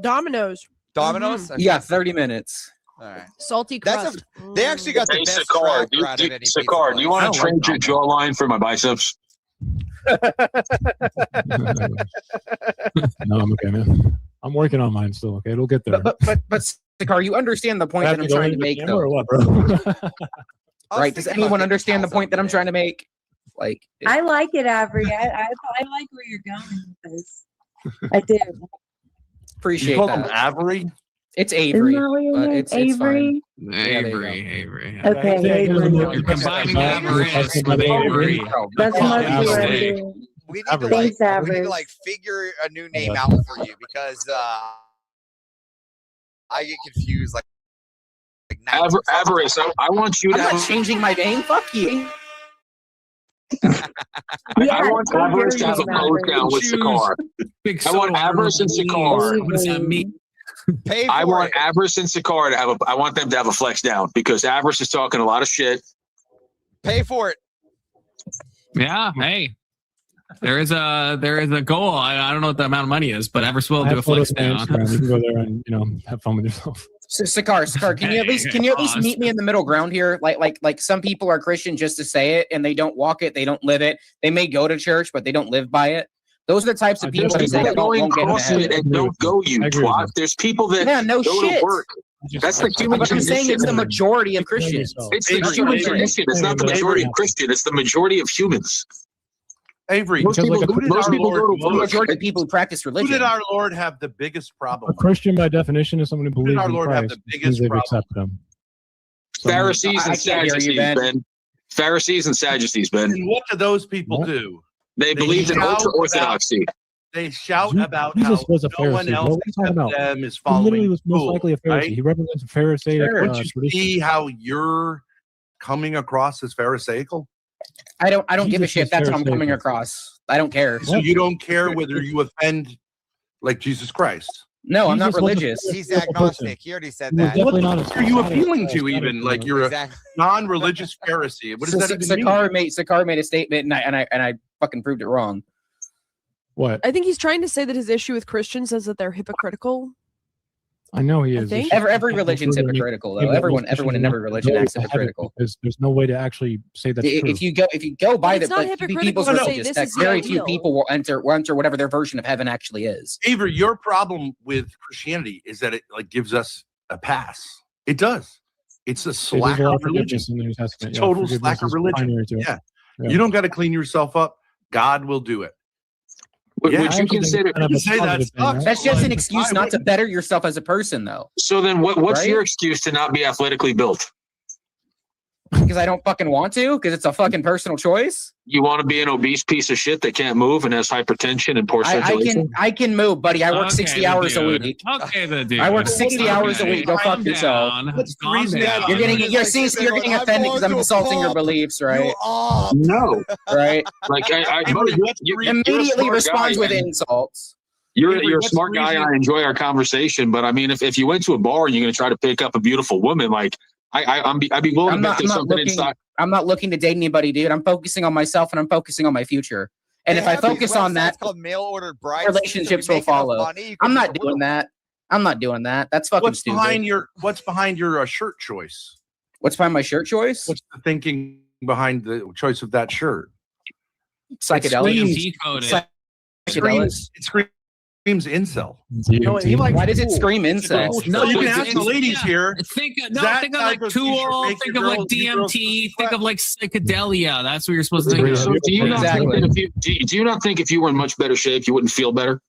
Domino's. Domino's? You got 30 minutes. All right. Salty That's crust. They actually got the Hey, best Sakar, cracker out of any pizza Sakar, do you I want don't to like trade your jawline for my biceps? No, I'm okay, man. I'm working on mine still. Okay, it'll get there. But Sakar, you understand the point that I'm trying to make, though, or what, bro? right? Does anyone understand the point that I'm trying to make? Like, I like it, Avery. I like where you're going with this. I do. appreciate You call him that. Avery? It's Avery. Isn't that what your but name? it's fine. Avery? Avery. Okay, Avery. You're combining avarice with Avery. That's Oh, must be what I'm mistake. doing. We need Average. to like Thanks, we need Average. to like figure a new name out for you because I get confused like 90% of the Avarice, time. I want you I'm to not have. changing my name. Fuck you. I want Avarice to have a pose down with Sakar. Big I want soda Avarice and please. Sakar. What does that mean? Pay I for want it. Avarice and Sakar to have a. I want them to have a flex down because Avarice is talking a lot of shit. Pay for it. Yeah, hey. There is a goal. I don't know what the amount of money is, but Everest will I do have a flex photos on down. Instagram. You can go there and have fun with yourself. Sakar, can you at least Pause. meet me in the middle ground here? Like some people are Christian just to say it and they don't walk it, they don't live it. They may go to church, but they don't live by it. Those are the types of people There's that people say that that go in won't get into CrossFit heaven. and don't go, you I agree with twat. you. There's people that Yeah, no go to shit. work. That's the human But I'm saying it's the condition. majority of Christians. It's the human condition. It's not the majority of Christian. It's the majority of humans. Avery, Most people, like, who did most our people go Lord- to The work. majority of people who practice who religion. did our Lord have the biggest problem A with? Christian, by definition, is someone who believes our in Lord have Christ the because biggest they've problem? accepted him. Pharisees I and can't hear you, Sadducees, Ben. Ben. Pharisees and Sadducees, Ben. And what do those people What? do? They believed in shout ultra orthodoxy. They shout Jesus about how was a no one Pharisee. else What are you talking except about? them is He following literally was most rules, likely a Pharisee. right? He represents a Pharisaic Don't you tradition. see how you're coming across as Pharisaical? I don't give a Jesus shit. was That's how I'm Pharisaical. coming across. I don't care. So you don't care whether you offend like Jesus Christ. No, I'm not Jesus was a religious. He's Pharisaical agnostic. person. He already said He was that. definitely What not the a fuck are you not a- appealing to not a- even? Like you're a Exactly. non-religious Pharisee. What does that even mean? Sakar made a statement, and I fucking proved it wrong. What? I think he's trying to say that his issue with Christians is that they're hypocritical. I know he I is. think- Every religion's hypocritical, though. Everyone in every religion acts hypocritical. There's no way to actually say that's true. If you go by it's the not like, hypocritical people's to say religious this text, is the very few ideal. people will enter whatever their version of heaven actually is. Avery, your problem with Christianity is that it like gives us a pass. It does. It's a There's a slacker lot of religion. forgiveness in the New Testament. It's total forgiveness slacker is religion. primary to it. Yeah. Yeah. You don't got to clean yourself up. God will do it. Would Yeah, would I you actually consider? think kind of You a say that positive thing, sucks. right? That's just an Why excuse not to wouldn't- better yourself as a person, though. So then, what's Right? your excuse to not be athletically built? Because I don't fucking want to, because it's a fucking personal choice. You want to be an obese piece of shit that can't move and has hypertension and poor circulation? I can move, buddy. I work Okay, 60 the hours a dude. week. Okay, the dude. I work 60 hours a Okay, week. Go calm fuck yourself. down. What's the Calm reason that down. You're getting Like, you're getting I'm offended because I'm going to insulting your pop beliefs, right? You are. No, Right. like I Avery, what's the you're reason- a Immediately smart responds guy, with and insults. You're Avery, a what's smart the guy, and reason- I enjoy our conversation. But I mean, if you went to a bar and you're going to try to pick up a beautiful woman, like I'd be willing I'm to bet not there's something looking. inside. I'm not looking to date anybody, dude. I'm focusing on myself and I'm focusing on my future. And They if I have these focus on websites that, called mail order brides. relationships will follow. I'm not doing that. I'm not doing that. That's fucking What's stupid. behind your shirt choice? What's behind my shirt choice? What's the thinking behind the choice of that shirt? Psychedelics. Decoded. Psychedelics. It screams incel. No, he likes Why does it cool. scream incest? No, you can it's- ask the ladies yeah. here. Think of That like type of t-shirt Tool, makes think your of like girls- your girls DMT, sweat. think of like psychedelia. That's what you're supposed to think Agree. of. So do you not think Exactly. that if you do you not think if you were in much better shape, you wouldn't feel better?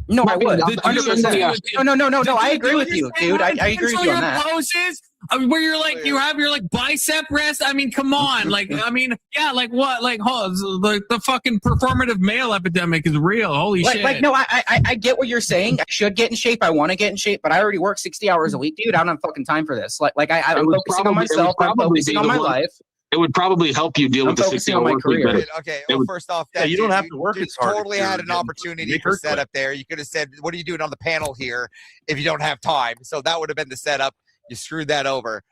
No, I would. The dude- 100%. No. I agree with you, dude. I agree with you on that. Poses, where you're like, you have your like bicep rest. I mean, come on. Like, I mean, yeah, like what? Like, the fucking performative male epidemic is real. Holy shit. No, I get what you're saying. I should get in shape. I want to get in shape, but I already work 60 hours a week, dude. I don't have fucking time for this. I'm would focusing on probably- it would myself. I'm probably focusing be on the my one- life. It would probably help you deal I'm with the focusing 60-hour on my work week career. better. Okay, It well, would- first off, Yeah, you don't have to work as hard if Totally you're had an getting- opportunity make for her quit. setup there. You could have said, "What are you doing on the panel here?" If you don't have time, so that would have been the setup. You screwed that over.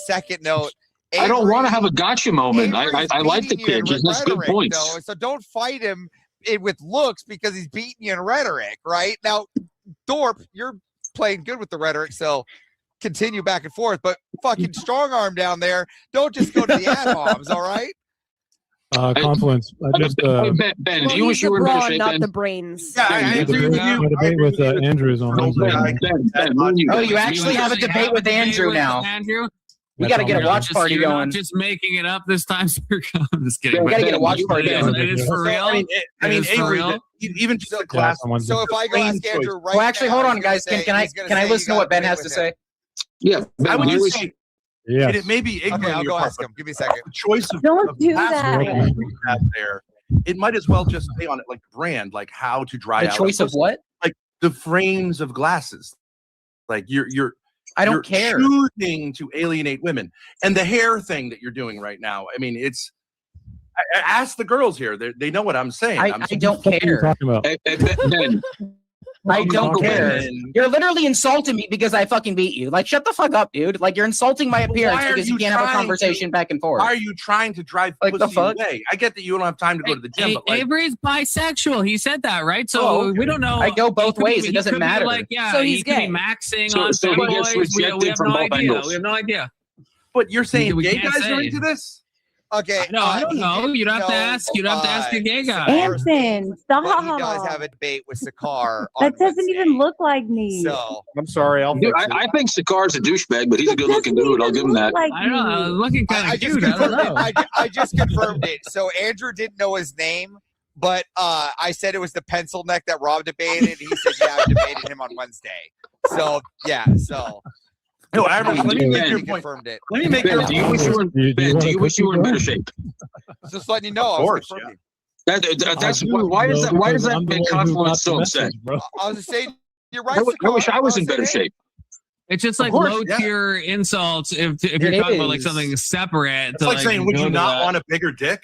Second note, I don't want to Avery- have a gotcha moment. Avery's I like the beating you in kid. He has good rhetoric, points. though, so don't fight him with looks because he's beating you in rhetoric, right? Now, Dorp, you're playing good with the rhetoric, so continue back and forth. But fucking strong arm down there. Don't just go to the ad homs, all right? Confluence. Ben, Well, do you wish he's you the were in better brawn, shape, not Ben? the brains. Yeah, I agree with you. My debate with Andrew is on Wednesday. Oh, you actually have a debate with Andrew now. Andrew? We got to get a watch party You're going. not just making it up this time. I'm just kidding. We got to get a watch party It going. is for real. I mean, It is for Avery, real. even just the class. So if I go ask Andrew right Well, actually, now, hold on, he's gonna guys. say- Can I he's gonna say listen you to what gotta Ben has debate to with him. say? Yeah, I would Ben, just say Yes. it may be ignorant. Okay, I'll on your go part, ask but him. Give me a second. the choice of Don't do class that. we have there. It might as well just stay on it like brand, like how to dry The out. choice of what? Like the frames of glasses. Like you're I don't you're care. choosing to alienate women, and the hair thing that you're doing right now. I mean, it's. I ask the girls here; they know what I'm saying. I don't care. Talking about. Ben, I don't care. women. You're literally insulting me because I fucking beat you. Like, shut the fuck up, dude. Like, you're insulting my But appearance why are because you you can't have a trying conversation back and forth. Why are you trying to drive Like the pussy fuck? away? I get that you don't have time to go to the gym, but like, Avery's bisexual. He said that, right? So Oh, okay. we don't know. I go both He could ways. be- It he doesn't could be matter. Like, yeah, So he he's could gay. be maxing So- on so he femboys. gets We rejected have from no both idea. angles. We have no idea. but you're saying We gay can't guys are say. into this? Okay. No, I don't he know. didn't You'd have to know, ask. You'd have to ask a gay guy. Anson, But he stop. does have a debate with Sakar. on That doesn't Wednesday. even look like me. So I'm sorry. I'll dude, fix it. I think Sakar's a douchebag, but he's a good-looking dude. I'll give him that. Like I don't know. I was looking kind I of just cute. I don't confirmed know. it. I just confirmed it. So Andrew didn't know his name, but I said it was the pencil neck that Rob debated. He said, "Yeah, I debated him on Wednesday." So yeah, so No, Average, let me make he your point. confirmed it. Let me make your Ben, do you wish you were Ben, do you wish you were in better shape? Just letting you know. Of I was course, confirming. That's why is that? Why does that make Confluence so upset? I was just saying, you're right. I wish I was in Sakar. better saying, shape. It's just like course, low yeah. tier insults if It you're talking about like is. something separate. It's to, like saying, would go you to not that. want a bigger dick?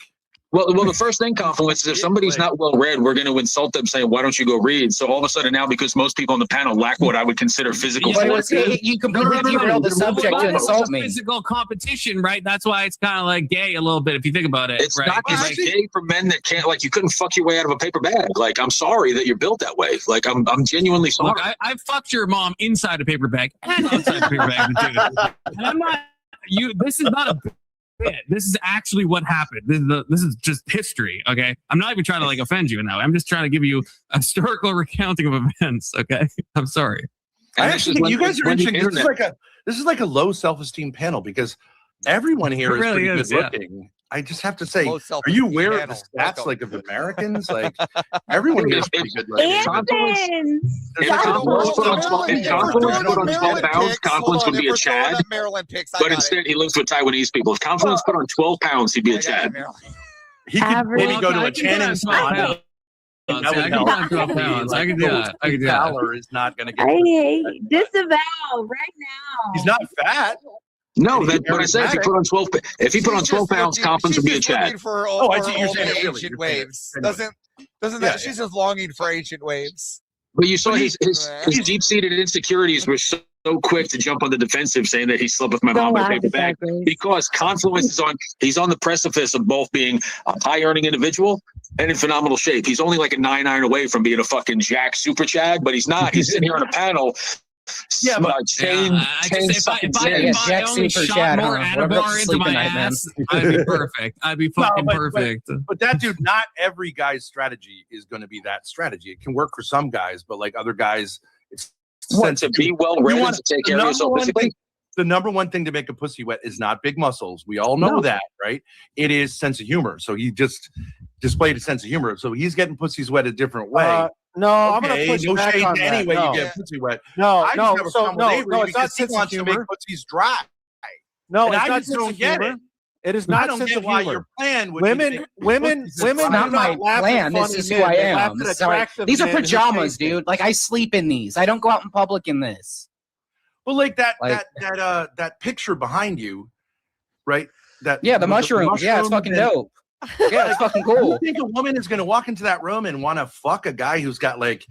Well, the first thing, Confluence, is if somebody's not well read, we're going to insult them, saying, "Why don't you go read?" So all of a sudden now, because most people on the panel lack what I would consider physical. But it fitness, was, you completely derailed the subject to insult me. Physical competition, right? That's why it's kind of like gay a little bit if you think about it. it's right? not It's it's like- gay for men that can't, like, you couldn't fuck your way out of a paper bag. Like, I'm sorry that you're built that way. Like, I'm genuinely sorry. Look, I fucked your mom inside a paper bag and outside a paper bag. And I'm not you. This is not a bit. This is actually what happened. This is just history. Okay, I'm not even trying to like offend you now. I'm just trying to give you a historical recounting of events. Okay, I'm sorry. I And this actually is think when- you guys are when the interesting. internet- This is like a low self-esteem panel because everyone here is really pretty is, good yeah. looking. I just have to say, Low are self-esteem you aware of panel. the stats Welcome. like of Americans? Like everyone here is pretty good looking. Anson, If stop. Confluence put on 12 if Confluence put on 12 pounds, Confluence would be a Chad. Maryland picks. But instead, he lives with Taiwanese people. If Confluence put on 12 pounds, he'd be a Chad. He could Average. maybe go to I a can put on Channing 12 spot. pounds. That I would can help. put on 12 pounds. I can do that. I can do that. Fowler is not going to get. I hate disavow right now. He's not fat. No, that what I said. If he put on 12 pounds, Confluence would be a Chad. Oh, I see you're saying it really. ancient You're saying it waves. genuinely. Doesn't Yeah, that? She's just longing for ancient waves. But you saw But his he's- deep-seated insecurities were so quick to jump on the defensive, saying that he slept with my mom in a paper bag. Because Confluence is he's on the precipice of both being a high-earning individual and in phenomenal shape. He's only like a 9 iron away from being a fucking Jack Super Chad, but he's not. He's sitting here on a panel. Yeah, but I just, if I only Super shot Chad, more huh? Whatever Anabar into sleep my tonight, man. ass, I'd be perfect. I'd be fucking perfect. But that dude, not every guy's strategy is going to be that strategy. It can work for some guys, but like other guys, it's to be well read and to take care of yourself physically. The number one thing to make a pussy wet is not big muscles. We all know that, right? It is sense of humor. So he just displayed a sense of humor. So he's getting pussies wet a different way. No, I'm going to push no back shade on to that. any way No. you get pussy wet. No, I just no, have a so problem with Avery no, it's not because he sense of wants to make humor. pussies dry. No, And it's I not just sense don't of get humor. it. It is I not don't sense get of why humor. your plan would be to Women make women pussies It's dry. not my laugh at plan. This funny is men. who I They laugh am. at Sorry. attractive These are men in pajamas, the dude. Like, I sleep in these. I don't go out in public in this. Well, like that Like- that picture behind you, right? That Yeah, the with mushrooms. Yeah, it's fucking and- dope. Yeah, it's fucking You cool. think a woman is going to walk into that room and want to fuck a guy who's got like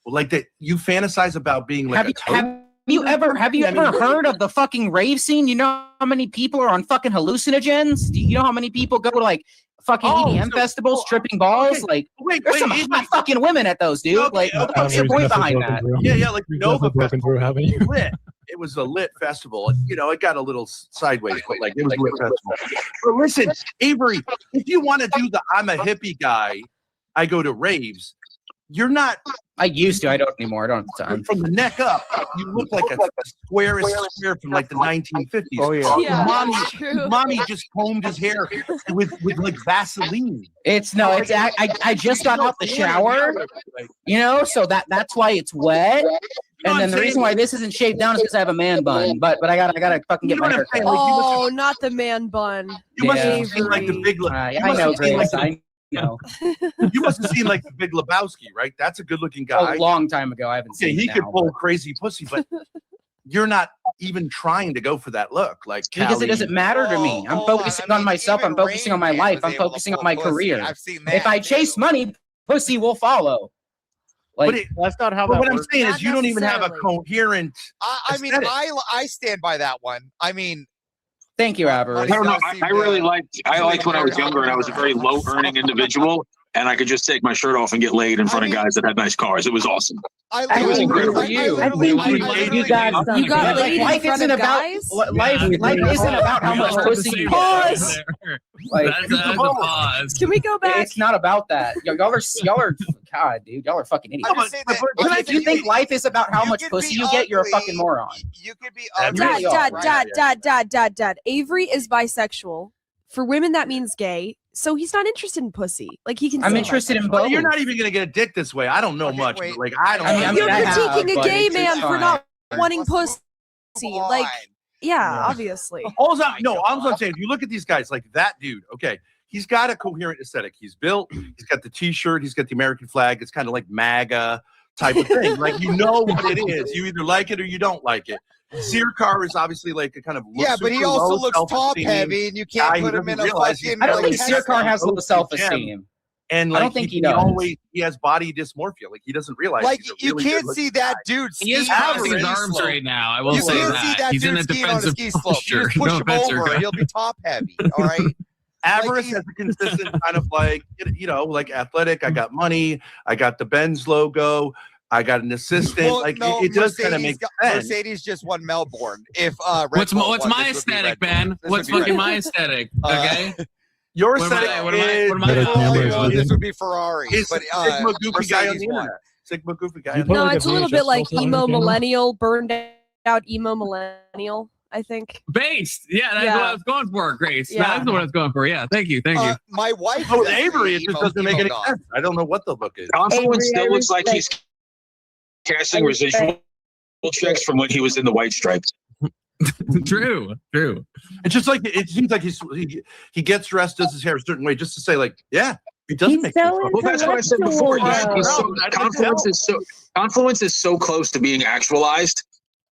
that? You fantasize about being like Have you ever heard of the fucking rave scene? You know how many people are on fucking hallucinogens? Do you know how many people go to like fucking EDM festivals, tripping balls? Like, there's some hot fucking women at those, dude. Like, what the fuck's your point behind that? Yeah, like You've Nova definitely broken through, haven't you? lit. it was a lit festival. You know, it got a little sideways, but like it was a lit festival. But listen, Avery, if you want to do the I'm a hippie guy, I go to raves. You're not. I used to. I don't anymore. I don't have the time. From the neck up, you look like a squarish square from like the 1950s. Oh yeah. Yeah, Mommy just combed his hair with like Vaseline. It's I just got out the shower, you know, so that's why it's wet. And then the reason why this isn't shaved down is because I have a man bun. But I gotta fucking get my hair cut. Oh, not the man bun. You must have seen like the Big I know, Grace. I know. You must have seen like the Big Lebowski, right? That's a good-looking guy. A long time ago. I haven't Okay, seen. he could pull crazy pussy, but you're not even trying to go for that look, like because it doesn't matter to me. I'm focusing on myself. I'm focusing on my life. I'm focusing on my career. I've seen that. If I chase money, pussy will follow. Like, that's not how. But that what I'm works. saying Not is, you don't even have a necessarily. coherent. I mean, aesthetic. I stand by that one. I mean, thank you, Avarice. I don't know. I really liked. I liked when I was younger and I was a very low earning individual, and I could just take my shirt off and get laid in front of guys that had nice cars. It was awesome. It was incredible. I think you got You got laid in Life front isn't of about guys? life isn't about how much pussy you get. Pause. Like, That's a pause. Can we go back? it's not about that. Y'all are God, dude. Y'all are fucking idiots. I'm just saying that- If you think life is about how you much could pussy be you get, you're a ugly. fucking moron. You could be Dad, ugly. Dad. Avery is bisexual. For women, that means gay. So he's not interested in pussy. Like he can. I'm say interested in bisexual. both. You're not even gonna get a dick this way. I don't know Okay, much, wait. but like I don't. I mean, know. I You're I have, critiquing a but gay it's man for fine. not wanting Let's pussy. move Like, on. yeah, obviously. All I'm saying, if you look at these guys, like that dude, okay, he's got a coherent aesthetic. He's built. He's got the T-shirt. He's got the American flag. It's kind of like MAGA type of thing. Like you know what it is. You either like it or you don't like it. Sirkar is obviously like a kind of Yeah, but he super also low looks top self-esteem heavy, and you guy can't who put him in doesn't a realize he's fucking. I don't think like, Sirkar has low gem. self-esteem. And I like don't think he does. he has body dysmorphia. Like he doesn't realize. Like he's a you really can't good-looking see that guy. dude. He is skiing on crossing a his ski arms slope. right now. I will You say can't that. see that He's in a dude skiing on a defensive ski slope. You posture. just push No him offense, over, Sirkar. he'll be top heavy. All right. Avarice Like, has a consistent kind of like, you know, like athletic. I got money. I got the Benz logo. I got an assistant. Well, like no, it does kind of Mercedes make sense. Mercedes just won Melbourne. If What's Bull what's won, my this would be aesthetic, Red Bull. Ben? This What's would be fucking Red my Bull. aesthetic? Okay. Your What am I- aesthetic what am I- is what am I- Better cameras, Oh, Ethan. this would be Ferrari. is But Sigma goofy guy on Mercedes the won. internet. Sigma goofy guy. You On put the No, like a it's a little VHS bit like filter on emo the camera? millennial, burned out emo millennial. I think. Based. Yeah, that's Yeah. what I was going for, Grace. Yeah. That's what I was going for. Yeah. Thank you. Thank you. My wife. Oh, with is Avery, it emo- just doesn't make emo any dog. sense. I don't know what the look is. Confluence Avery, I still looks like respect- he's cashing residual checks from when he was in the White Stripes. True. It's just like it seems like he gets dressed, does his hair a certain way, just to say like, yeah, it doesn't He's make so sense. Well, that's what I said before. intellectual, Confluence is so close to being actualized,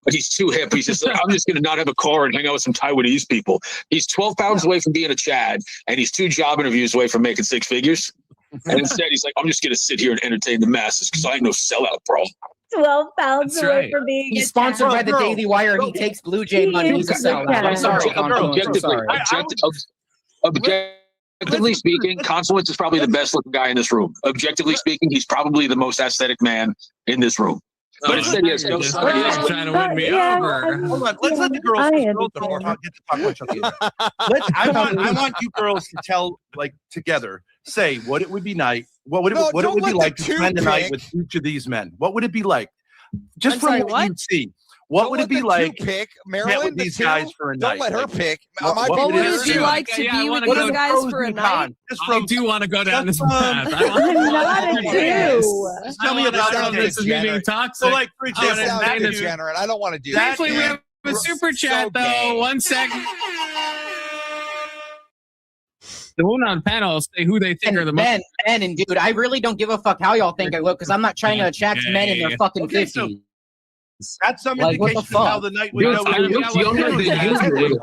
but he's too hip. He's just like, I'm just going to not have a car and hang out with some Taiwanese people. He's 12 pounds away from being a Chad, and he's 2 job interviews away from making 6 figures. And instead, he's like, I'm just going to sit here and entertain the masses because I ain't no sellout, bro. 12 pounds That's away right. from being He's a sponsored by child. the Girl. Daily Wire, and he takes Blue Jay He money. is He's a a sellout. child. I'm sorry, Confluence. I'm sorry. Objectively speaking, Confluence is probably the best looking guy in this room. Objectively speaking, he's probably the most aesthetic man in this room. But instead, he has no Just son. He has trying to win me Yeah, over. Hold on, let's let the girls. I The girls don't understand. get to talk much of it. I want you girls to tell, like, together, say what it would be nice. What would it, No, what it don't would be let the like to spend the night pick. with each of these men? What would it be like? Just I'm from sorry, what what? you see, what would it be like to Pick get Marilyn. with the these two? guys for a Don't night? let her Like, pick. what My would What it would is? it be Yeah, like yeah, to I be wanna with go these to guys pros for a and night? cons. Just I from do want to go down this Just, path. I I'm not a Jew. just tell me about sound that. this is me being degenerate. toxic. So, like, for I example, wanna Sounds that say dude, this- degenerate. I don't want to do That that. Briefly, we dude- have a super So chat though. gay. 1 second. The women on panel say who they think are the most. Men, and dude, I really don't give a fuck how y'all think I look because I'm not trying to attract men in their fucking Okay, so- 50s. that's some Like, what the indication of how fuck? the night would Dude, go. I with look you. younger than you,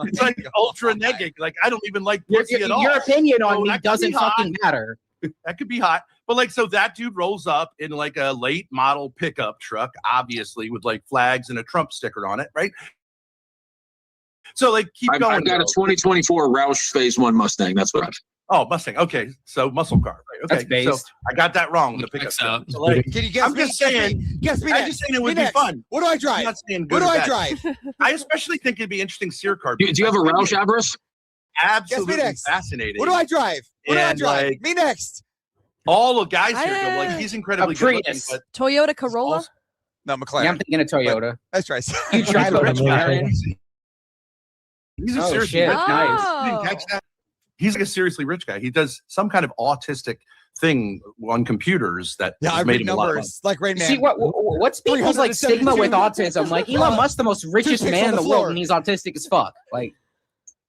It's like ultra negative. Like I don't even like Your, pussy at all. your opinion on So me that could doesn't be hot. fucking matter. That could be hot. But like, so that dude rolls up in like a late model pickup truck, obviously with like flags and a Trump sticker on it, right? So like, keep I've going. got a girls. 2024 Roush Phase 1 Mustang. That's what I've. Oh, Mustang. Okay, so muscle car. Right. Okay, That's so based. I got that wrong. The pickup. Checks out. So, like, Can you guess I'm me? just saying. Guess me I'm next. just saying it would Me be next. fun. What do I I'm drive? not saying What good do or I bad. drive? I especially think it'd be interesting seer car. Do you have a Roush Avarice? Absolutely next. fascinating. What do I drive? What do I And, drive? like, Me next. all the guys here go like I- he's incredibly A good looking, Prius. but Toyota Corolla. also- No, McLaren. Yeah, I'm thinking of Toyota. That's right. You drive a Rich guy. McLaren? He's a Oh, seriously shit. rich guy. You Oh. didn't catch that? He's like a seriously rich guy. He does some kind of autistic thing on computers that Yeah, has I made read him a lot of money. numbers like Rain Man. See what's people's like stigma with 372. autism? Like Elon Musk's the most richest Toothpicks man on in the the world, floor. and he's autistic as fuck. Like,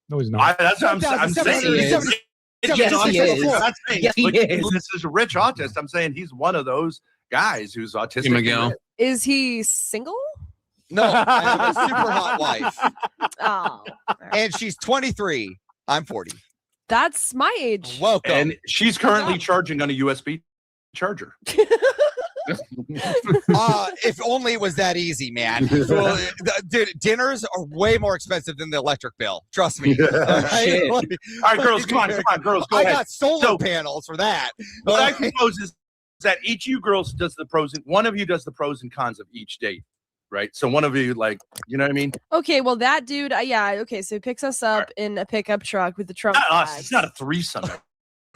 No, he's not. That's what I'm saying. 7,770. Yes, I'm he saying- is. I'm not saying, Yes, he like, is. This is a rich autist. I'm saying he's one of those guys who's autistic. Hey, Miguel. Is he single? No, I have a super hot wife, Oh, and she's 23. I'm 40. that's my age. Welcome. And she's currently charging on a USB charger. If only it was that easy, man. Well, dude, dinners are way more expensive than the electric bill. Trust me. Yeah. Alright? Shit. All right, girls, come on, girls, go I ahead. got solar So- panels for that. What I propose is that each of you girls does the pros and one of you does the pros and cons of each date, right? So one of you, like, you know what I mean? Okay, well that dude, yeah, okay, so he picks us up in a pickup truck with the trunk. Not us. flags. It's not a threesome.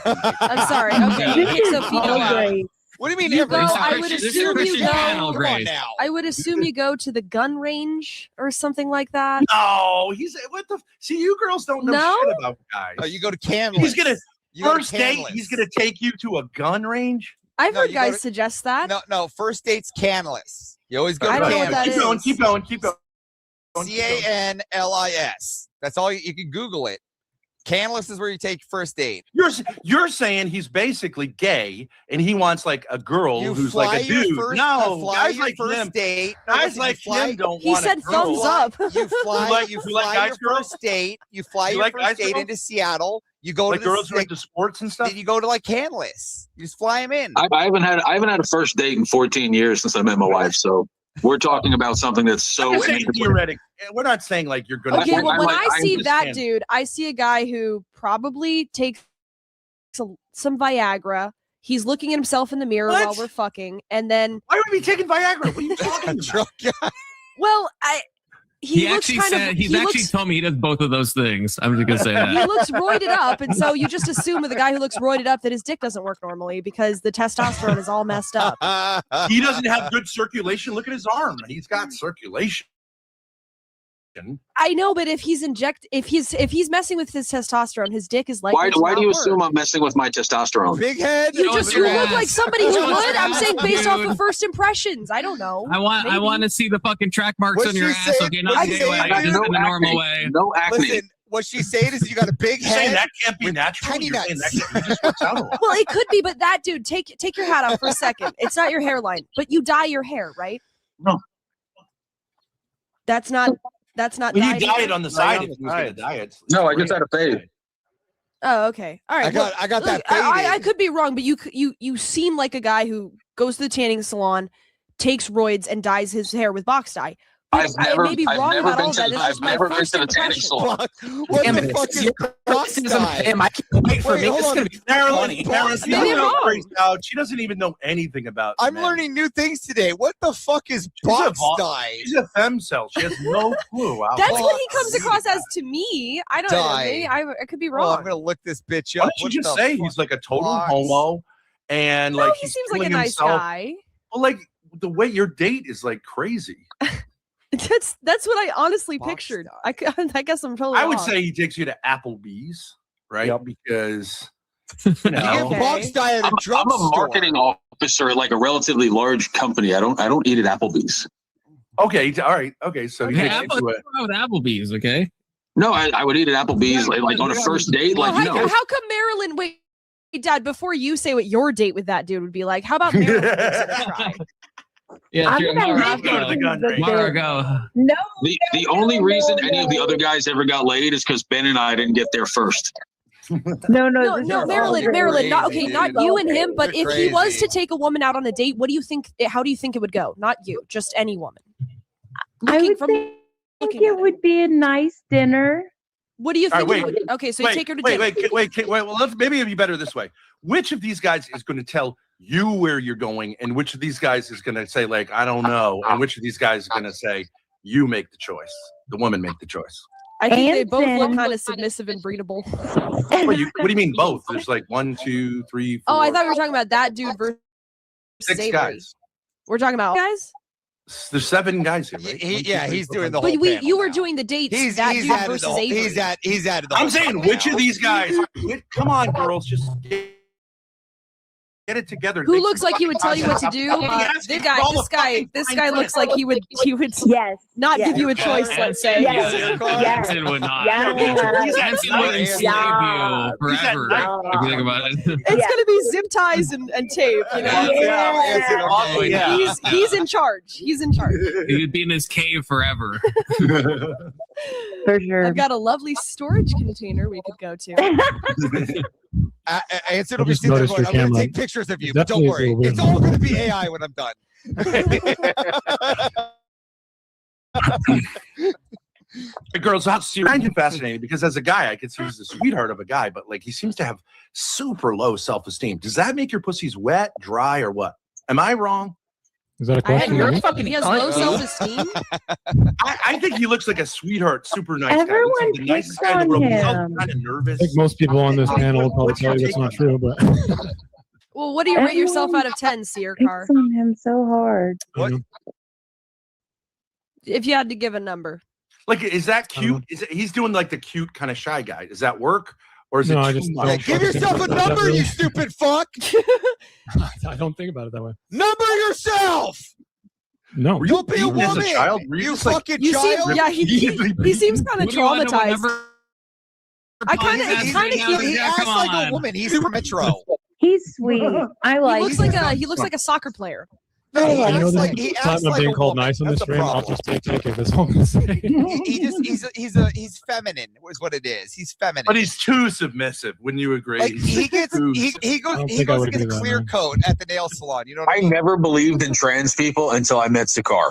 I'm sorry. Okay, he picks up Fido up. What do you mean? You every go- time? I would This is assume you Christian go- channel, Come on Grace. now. I would assume you go to the gun range or something like that. No, he's what the? See, you girls don't know No? shit about guys. Oh, you go to Canlis. He's gonna You go to first date. Canlis. He's gonna take you to a gun range. I've No, heard you go guys to- suggest that. No. First date's Canlis. You always go I to don't know what that Canlis. Keep going. is. Keep going. Keep going. Canlis. That's all you can Google it. Canlis is where you take first date. You're saying he's basically gay and he wants like a girl You who's fly like a your dude. first, No, fly guys your like first him. date. No, Guys listen, like you fly, him don't He want said a girl. thumbs up. You fly. You You like fly guys, your girl? first date. You fly You your like first guys, date girl? into Seattle. You go Like to girls the, who are into sports and stuff. then you go to like Canlis. You just fly them in. I haven't had a first date in 14 years since I met my wife. So we're talking about something that's so. I'm just saying intimate. theoretic. We're not saying like you're gonna. Okay, well, when I see that understand. dude, I see a guy who probably takes some Viagra. He's looking at himself in the mirror while What? we're fucking, and then, Why would we be taking Viagra? What are you talking about? Drunk guy. well, He looks actually kind said of, he's he actually looks, told me he does both of those things. I'm just gonna say he that. looks roided up, and so you just assume with a guy who looks roided up that his dick doesn't work normally because the testosterone is all messed up. He doesn't have good circulation. Look at his arm. He's got circulation. I know, but if he's if he's messing with his testosterone, his dick is like. Why do you assume I'm messing with my testosterone? Big head. You Show just us your you look like ass. somebody who Show us would. your I'm ass, saying based off dude. of first impressions. I don't know. I Maybe. want to see the fucking track marks What's on your she ass. saying? Okay, not What's the she gay way, saying, just dude? in the normal acne. way. No acne. Listen, what she's saying is you got a big You're saying head. that can't be with natural. tiny You're saying nuts. that just works out a lot. Well, it could be, but that dude, take your hat off for a second. It's not your hairline, but you dye your hair, right? No. That's not Well, you dyed dye either? it on the side if you was gonna dye it. No, I just had a fade. Oh, okay. All right. I got that Look, I faded. could be wrong, but you seem like a guy who goes to the tanning salon, takes roids, and dyes his hair with box dye. But I may be wrong about all that. This is my first impression. What Damn the it, fuck it's is your cross racism, dye? Tim. I can't wait for Wait, me. hold This is on. gonna be funny. Marilyn, Maybe I'm wrong. crazy out. She doesn't even know anything about. I'm men. learning new things today. What the fuck is She's a box vo- dye? She's a femme cell. She has no clue. How That's Box what he comes across as to me. I don't know. dye. Maybe I could be Oh, I'm wrong. gonna look this bitch Why up. don't you What just the say fuck? he's like a total Box. homo and No, like he he's seems like a killing nice himself? guy. Well, like the way your date is like crazy. That's what I honestly Box pictured. dye. I guess I'm totally. I would wrong. say he takes you to Applebee's, right? Yep. Because You know, get Okay. box dye at a I'm a drugstore. marketing officer at like a relatively large company. I don't eat at Applebee's. okay, all right, okay. So he Okay, takes you to it. with Applebee's, okay? No, I would eat at Applebee's like on a first date. Well, Like no, how come Marilyn? Wait, Dad. Before you say what your date with that dude would be like, how about Marilyn gives it a try? Yeah, I'm sure. gonna Let's go to the gun range. Mara, go. No. the only reason any of the other guys ever got laid is because Ben and I didn't get there first. No, No, this no, is Marilyn, all Marilyn. Not crazy, okay, not dude. you and him, but You're if he was crazy. to take a woman out on a date, what do you think? How do you think it would go? Not you, just any woman. I Looking would from think looking it at would be a nice dinner What do you All think? right, Okay, so you take her to dinner. Wait. Well, maybe it'd be better this way. Which of these guys is going to tell you where you're going, and which of these guys is going to say, like, I don't know, and which of these guys is going to say, you make the choice, the woman make the choice? I think they both look Anson. kind of submissive and breedable. What do you mean both? There's like 1, 2, 3, 4. Oh, I thought we were talking about that dude versus 6 Avery. guys. We're talking about guys. There's 7 guys here, right? He's doing the whole. But you were doing the dates. that dude added versus the whole, Avery. he's added the I'm whole saying, thing which now. of these guys? Come on, girls, just get it together. Who Make looks some like he would tell you what to fucking do? content. This guy looks like he would Yes. not Yes. give you a choice. Let's say. Yes. Yes. Anson would not. Yes. Anson would enslave you forever. If you think about it. It's gonna be zip ties and tape. You know. Yeah. He's in charge. He's in charge. He would be in his cave forever. For sure. I've got a lovely storage container we could go to. Anson I will be just sitting there noticed going, your I'm going to camera. take pictures of you, but Definitely don't is a worry. little It's weird. all going to be AI when I'm done. Girls, that's kind of fascinating because as a guy, I could see he's a sweetheart of a guy, but like he seems to have super low self-esteem. Does that make your pussies wet, dry, or what? Am I wrong? Is that a question? you're Amy? fucking He has cunt, low dude. self-esteem. I think he looks like a sweetheart, super nice guy. Everyone Looks like the nicest picks guy in the on world. He's all him. kind of nervous. I think most people on this panel will probably tell you that's not true, but Well, what do you rate yourself out of 10, Seer Car? Picks on him so hard. I don't know. If you had to give a number. Like, is that cute? He's doing like the cute kind of shy guy. Does that work? Or is No, it I too just much? don't Give yourself a number, you stupid fuck. I don't think about it that way. Number yourself. No. Were you Don't be a beaten as woman. child? Were You just, like, fucking You child. seem, yeah, he seems kind of What do you want to know, traumatized. number- I kind of, Podcast it's kind of right cute. now? He Yeah, acts come like on. a woman. He's from Metro. He's sweet. I He like looks like a soccer player. No, he You You know, acts this like is he the acts time I'm like being a called woman. nice on That's this the stream. I'll problem. just take it. That's all I'm gonna say. He's feminine. Is what it is. He's feminine. But he's too submissive. Wouldn't you agree? like he gets Ooh. he I goes don't he think I goes would to get a agree with that, clear man. coat at the nail salon. You know what I I mean? never believed in trans people until I met Sakar.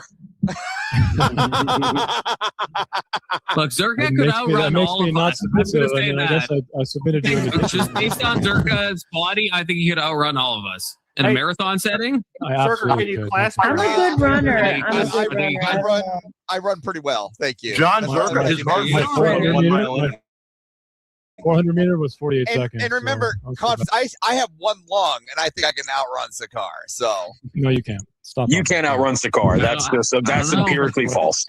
Look, Zerka That could makes me, that outrun makes all me of not us. I'm gonna submissive. say And I that. guess I submitted you. in the Just based on Zerka's body, I think he could outrun all of us. In a Hey. marathon setting? I Circle, absolutely can you could. clasp I'm a your good runner. Hey, I'm a I- good runner. I run. I run pretty well. Thank you. John That's Zerka, what his I heart think. rate My was 400 1 meter, mile in. my 400 meter was 48 And, seconds. and remember, so I was Conf, I have one lung, and I think I can outrun Sakar. So no, you can't. Stop. You can't outrun Sakar. No, That's just that's don't know. empirically false.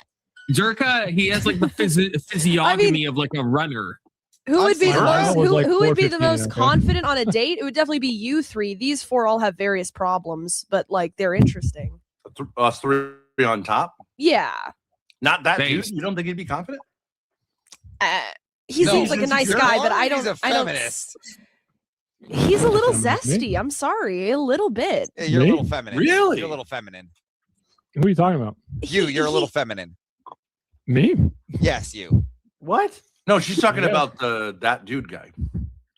Zerka, he has like the physiognomy of like a runner. Who would be the Mine most? was like Who would be the 4:15, most okay? confident on a date? It would definitely be you three. These four all have various problems, but like they're interesting. Us 3 on top. Yeah, Not that Thanks. dude. You don't think he'd be confident? he No, seems like a he's nice a guy, but girl, I he's don't. a I don't. feminist. He's a little Feminist, me? zesty. I'm sorry, a little bit. Yeah, you're a Me? little feminine. Really? You're a little feminine. Who are you talking about? You're a little feminine. Me? Yes, you. What? No, she's talking Yeah. about that dude guy.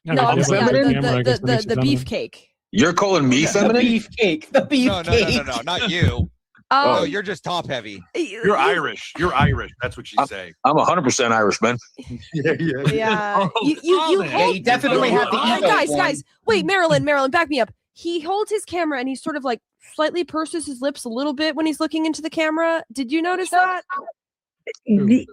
Yeah, No, but I'm if I saying look at the, camera, I the, guess that the, makes the, it the feminine. beefcake. You're calling me feminine? Beefcake. The beefcake. No, not you. Oh, Um, you're just top heavy. You're Irish. You're Irish. That's what she's saying. I'm 100% Irishman. Yeah. Yeah, Oh, you comment. Yeah, you definitely have the Oh, ego. guys, wait, Marilyn, back me up. He holds his camera and he sort of like slightly purses his lips a little bit when he's looking into the camera. Did you notice that? The,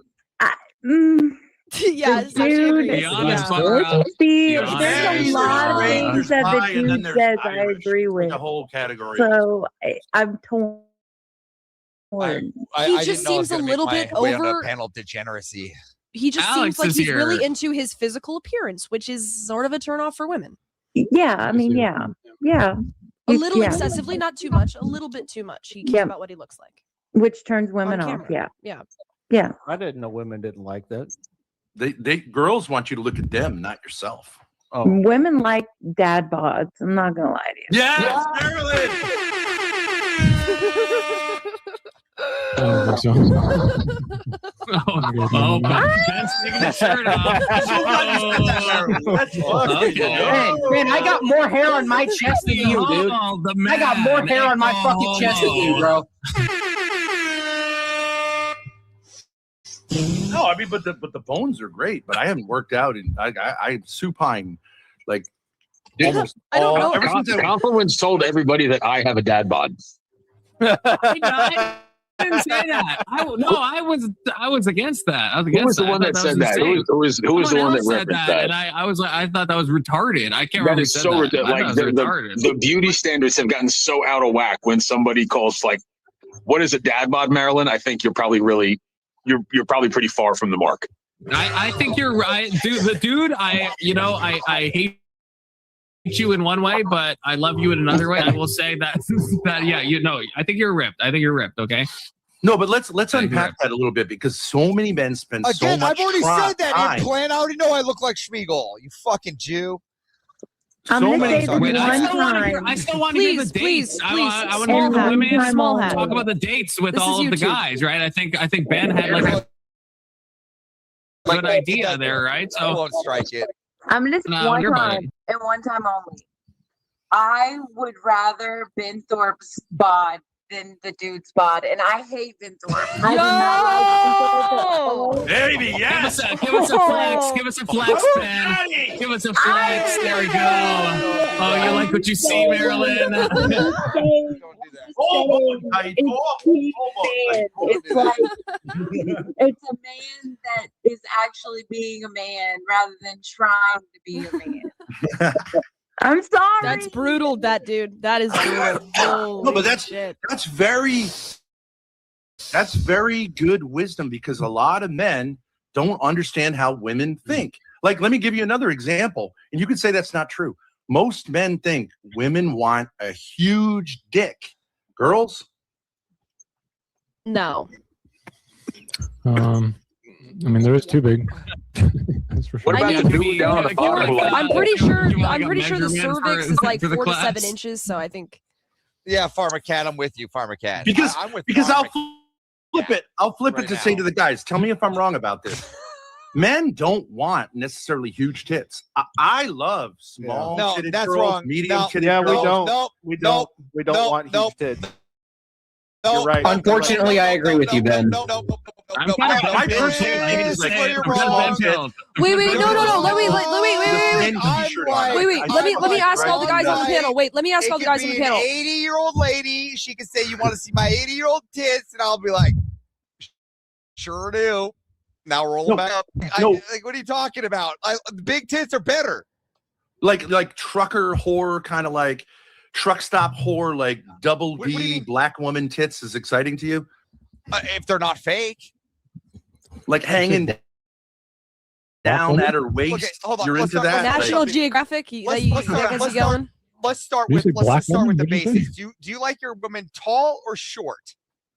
Yeah, The so she dude- agrees. Be honest, Yeah. fucker up. See, Yeah. there's a lot of There's things that bi, the and then dude there's says I Irish. agree with. The whole category. So I'm torn. He I just didn't know I was seems a gonna make little my bit way onto over- panel degeneracy. He just Alex seems like is he's really here. into his physical appearance, which is sort of a turnoff for women. Yeah, I mean, yeah. A little Yeah. excessively, not too much. A little bit too much. He cares Yeah. about what he looks like. Which turns women On off. camera. Yeah. Yeah. Yeah. I didn't know women didn't like that. They girls want you to look at them, not yourself. Oh, Women like dad bods. I'm not gonna lie to you. Yes, Marilyn. I don't think so. Oh, Ben's taking his shirt off. Oh, okay. Man, I got more hair on my chest than you, dude. Oh, the I got more man. hair on my fucking chest than you, bro. No, I mean, but the bones are great. But I haven't worked out, and I'm supine, like almost. I don't know. Ever since I- Confluence told everybody that I have a dad bod. I didn't say that. I was against that. I was against Who was the that. one that said that? Who was the one that referenced that? And I was like, I thought that was retarded. I can't That remember. is so ridiculous. Like the beauty standards have gotten so out of whack when somebody calls like, "What is a dad bod, Marilyn?" I think you're probably you're probably pretty far from the mark. I think you're right, dude. I hate you in one way, but I love you in another way. I will say that I think you're ripped. Okay. No, but let's unpack that a little bit because so many men spend so much I've already said that time. implant. I already know I look like Schmiegel. You fucking Jew. I'm So gonna many- say this Wait, I one still time. want to hear the Please, dates. please, I want to hear small the women hat, small hat. talk about the dates with This all is of the YouTube. guys, right? I think Ben had like a good idea there, right? I So won't strike it. I'm gonna say No, one you're time fine. and one time only. I would rather Ben Thorpe's bod than the dude's bod, and I hate Ben Thorpe. I do not like Baby, yes. give us a flex. Give us a flex, Ben. Give us a flex. There we go. Oh, you like what you see, Marilyn? Don't do that. It's like it's a man that is actually being a man rather than trying to be a man. I'm sorry. That's brutal, that dude. That is brutal. No, but Holy that's shit. very good wisdom because a lot of men don't understand how women think. Like, let me give you another example, and you could say that's not true. Most men think women want a huge dick. Girls, No. I mean, there is too big. That's for sure. What about I the mean, dude down on the if you're bottom? like, I'm pretty sure. you want, I'm like, a pretty sure the measurement cervix for- is like for the 4 to 7 class? inches. So I think. Yeah, Farmer Cat, I'm with you, Farmer Cat. because I'm with because Farmer I'll flip it. I'll flip Right it to now. say to the guys, tell me if I'm wrong about this. Men don't want necessarily huge tits. I love small No, titted that's girls, wrong. medium No, titted Yeah, we girls. don't. Nope. We don't. We don't nope, want huge nope. tits. No, You're right. Unfortunately, I agree with you, Ben. No. I'm kind of my Ben personal pilled. opinion is This like, where you're I'm kind of wrong. Ben pilled. Wait. No. Let me. Wait. Men I'm t-shirt like- on. Wait. I Let me like ask all the right guys on the now. panel. Wait. Let me ask It all the could guys on be the panel. an 80-year-old lady. She could say, "You want to see my 80-year-old tits?" And I'll be like, "Sure do." Now roll them No, back up. no. Like, what are you talking about? Big tits are better. Like trucker whore, kind of like truck stop whore, like double What do you D mean? black woman tits is exciting to you? If they're not fake. Like hanging down woman? at her waist. Okay, hold on. You're Let's into start- that? let's National Like, Geographic. Let's That start- gets let's you going. Let's start You with said black start with the woman? What'd you basics. Do you like your women tall or short?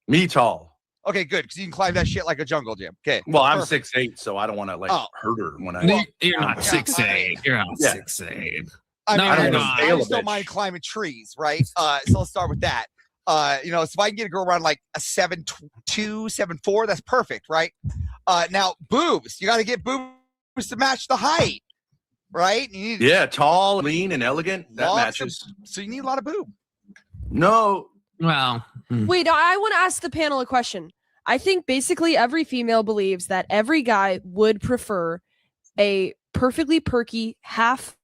me tall. Okay, good, because you can climb that shit like a jungle gym. Okay. Well, I'm Perfect. 6'8", so I don't want to like Oh. hurt her when I. You're not Yeah, 6'8". You're not Yeah. 6'8". I No, mean, I don't you're wanna not. I fail just a don't bitch. mind climbing trees, right? So let's start with that. So if I can get a girl around like a 7'2", 7'4", that's perfect, right? Now boobs, you got to get boobs to match the height, right? You need Yeah, tall, lean, and elegant. That lots of- matches. so you need a lot of boob. No, Well, Wait, I want to ask the panel a question. I think basically every female believes that every guy would prefer a perfectly perky half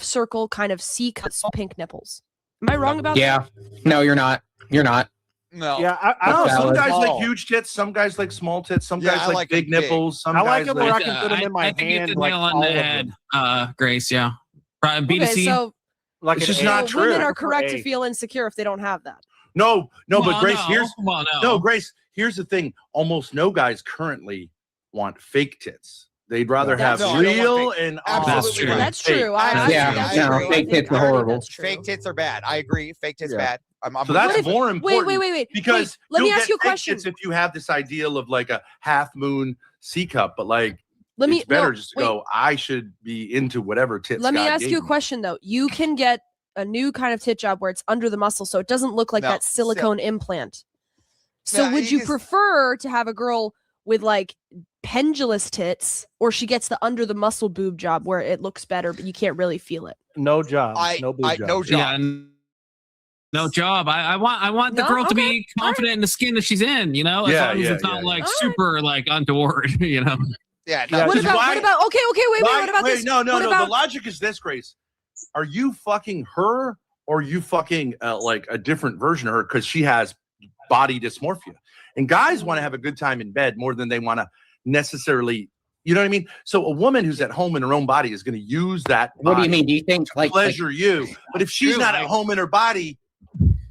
circle kind of C-cut pink nipples. Am I wrong about Yeah. No, you're not. You're not. No. Yeah, I no. don't Some valid. guys like tall. huge tits. Some guys like small tits. Some Yeah, guys I like like 'em big big. nipples. Some I like guys 'em where like. I can put 'em in my I think you hit hand, the like nail on all the of head, them. Grace. Yeah, Probably Okay, B2C. so Like It's an just A. not so women true. are correct to A. feel insecure if they don't have that. No, but Well, Grace, no. no, Grace. Here's the thing: almost no guys currently want fake tits. They'd rather That's have true. No, I don't want real fake- and Absolutely true. right. That's fake. true. I That's think Yeah, that's no, true. I fake think- tits are I think horrible. that's true. Fake tits are bad. I agree. Fake tits Yeah. bad. I'm So that's with it. more important. Wait. Because Let me you'll ask get you a fake question. tits if you have this ideal of like a half moon C cup, but like Let me it's better no, just to wait. go. I should be into whatever tits. Let me God ask gave you a me. question though. You can get a new kind of tit job where it's under the muscle, so it doesn't look like No, that silicone implant. So Yeah, would you you just- prefer to have a girl with like pendulous tits, or she gets the under the muscle boob job where it looks better but you can't really feel it? No job. I no boob job. no job. Yeah, no job. I want the No? girl to Okay. be confident in the skin that she's in, as long as it's not like All right. super like untoward, Yeah, Yeah, no, What Which is about? why- What about? Okay. Wait. What about this? No. What The about? logic is this, Grace. Are you fucking her or are you fucking like a different version of her because she has body dysmorphia? And guys want to have a good time in bed more than they want to necessarily, you know what I mean? So a woman who's at home in her own body is going to use that. What do you body mean? Do you think to like pleasure you? But if she's True, not at like- home in her body,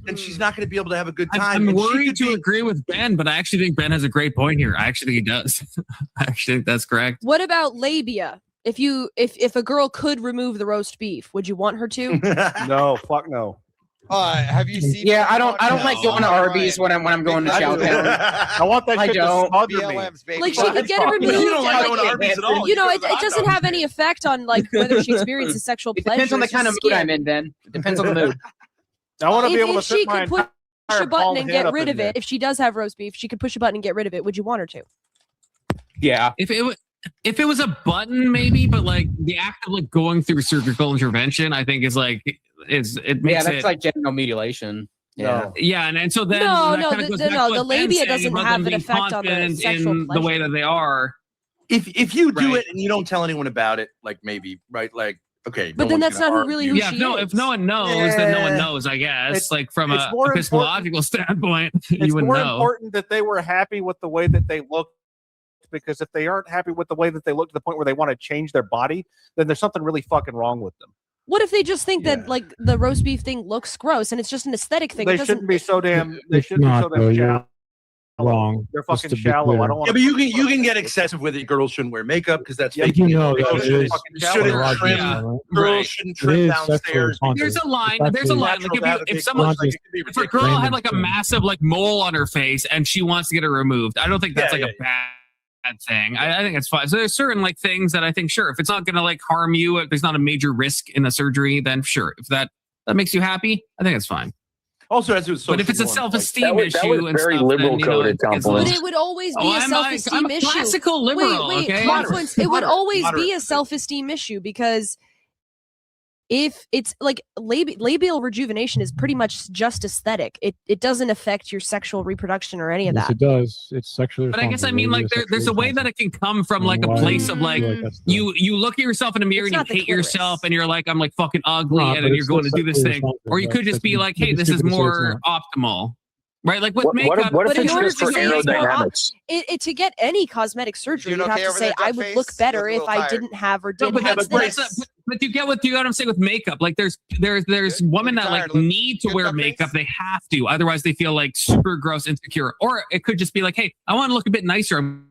then she's not going to be able to have a good time. I'm And she worried could to be- agree with Ben, but I actually think Ben has a great point here. I actually think he does. I actually think that's correct. What about labia? If a girl could remove the roast beef, would you want her to? No, fuck no. have you seen? Yeah, I don't like going to No. Arby's when I'm going to I do. Chowtown. I want that I shit to don't. smother me. BLM's baby. Like, she could get it removed. You don't like and, going to Arby's at all. you know, You go to it the hot doesn't dog have any effect on like whether she experiences sexual It pleasure. depends on the It's kind of just mood skin. I'm in, Ben. It depends on the mood. I want to be If- able to if she fit my could push entire a button bald and head get up rid in of there. it. If she does have roast beef, she could push a button and get rid of it. Would you want her to? Yeah. If it was a button, maybe, but like the act of like going through surgical intervention, I think is like it Yeah, makes that's it like genital mutilation. Yeah. yeah, and so then No, that no, kinda the- goes the- back no, to the what Ben's labia saying doesn't about have them an being effect on the confident sexual in the way pleasure. that they are. If you do Right. it and you don't tell anyone about it, like maybe, right? Like, okay. But no then one's that's gonna not argue. really who Yeah, she if is. no one knows, then no one Yeah. knows, I guess. It's- Like from it's a more epistemological standpoint, It's you would more know. important that they were happy with the way that they looked, because if they aren't happy with the way that they look to the point where they want to change their body, then there's something really fucking wrong with them. What if they just think Yeah. that like the roast beef thing looks gross and it's just an aesthetic thing? They It doesn't. shouldn't be so damn. They It's shouldn't be so not, though. damn You're shallow. wrong. They're Just fucking to be shallow. I clear. don't want. Yeah, but you can get excessive with it. Girls shouldn't wear makeup because that's Yeah, fake. You know, Girls though, it shouldn't is fucking shouldn't shouldn't biological, trim. Yeah. right? Girls Right. shouldn't It trim is sexually downstairs. responsive. There's a line. It's There's a actually line. Natural Like to have a if big someone, bush, like, it could be if a ridiculous. girl had like a massive like mole on her face and she wants to get it removed, I don't think that's Yeah, like a bad thing. I think it's fine. So there's certain like things that I think sure, if it's not gonna like harm you, if there's not a major risk in the surgery, then sure. If that makes you happy, I think it's fine. Also, as it was But if it's a social norms, self-esteem That was issue and very stuff, liberal then, you know, coded it's a But confluence. little- it would always be Oh, a I'm self-esteem a issue. classical liberal. Wait, okay? Confluence. It would Moderate. always be Moderate. a self-esteem issue because if it's like labial rejuvenation is pretty much just aesthetic. It doesn't affect your sexual reproduction or any of Yes, that. it does. It's sexually But I guess I responsive. mean It like is there's a sexually way that responsive. it can come from like a Why place do of you like feel like that's the- you look at yourself in a mirror It's and you not the hate clitoris. yourself and you're like I'm like fucking ugly Nah, and but then you're it's going to still do this sexually thing, responsive, or you right? could just That's- be like, hey, it's this is stupid to say it's more optimal, right? Like with What makeup. if But it's in order just for to say it's more aerodynamics? To get any cosmetic surgery, doing you'd have okay to over say there, I Duck would look Face? better Looking a if little I tired. didn't have or No, didn't but, have but, this. but you get what I'm saying with makeup. Like there's women that like tired. Look need to good, wear Duck makeup. Face? They have to, otherwise they feel like super gross, insecure. Or it could just be like, hey, I want to look a bit nicer. I'm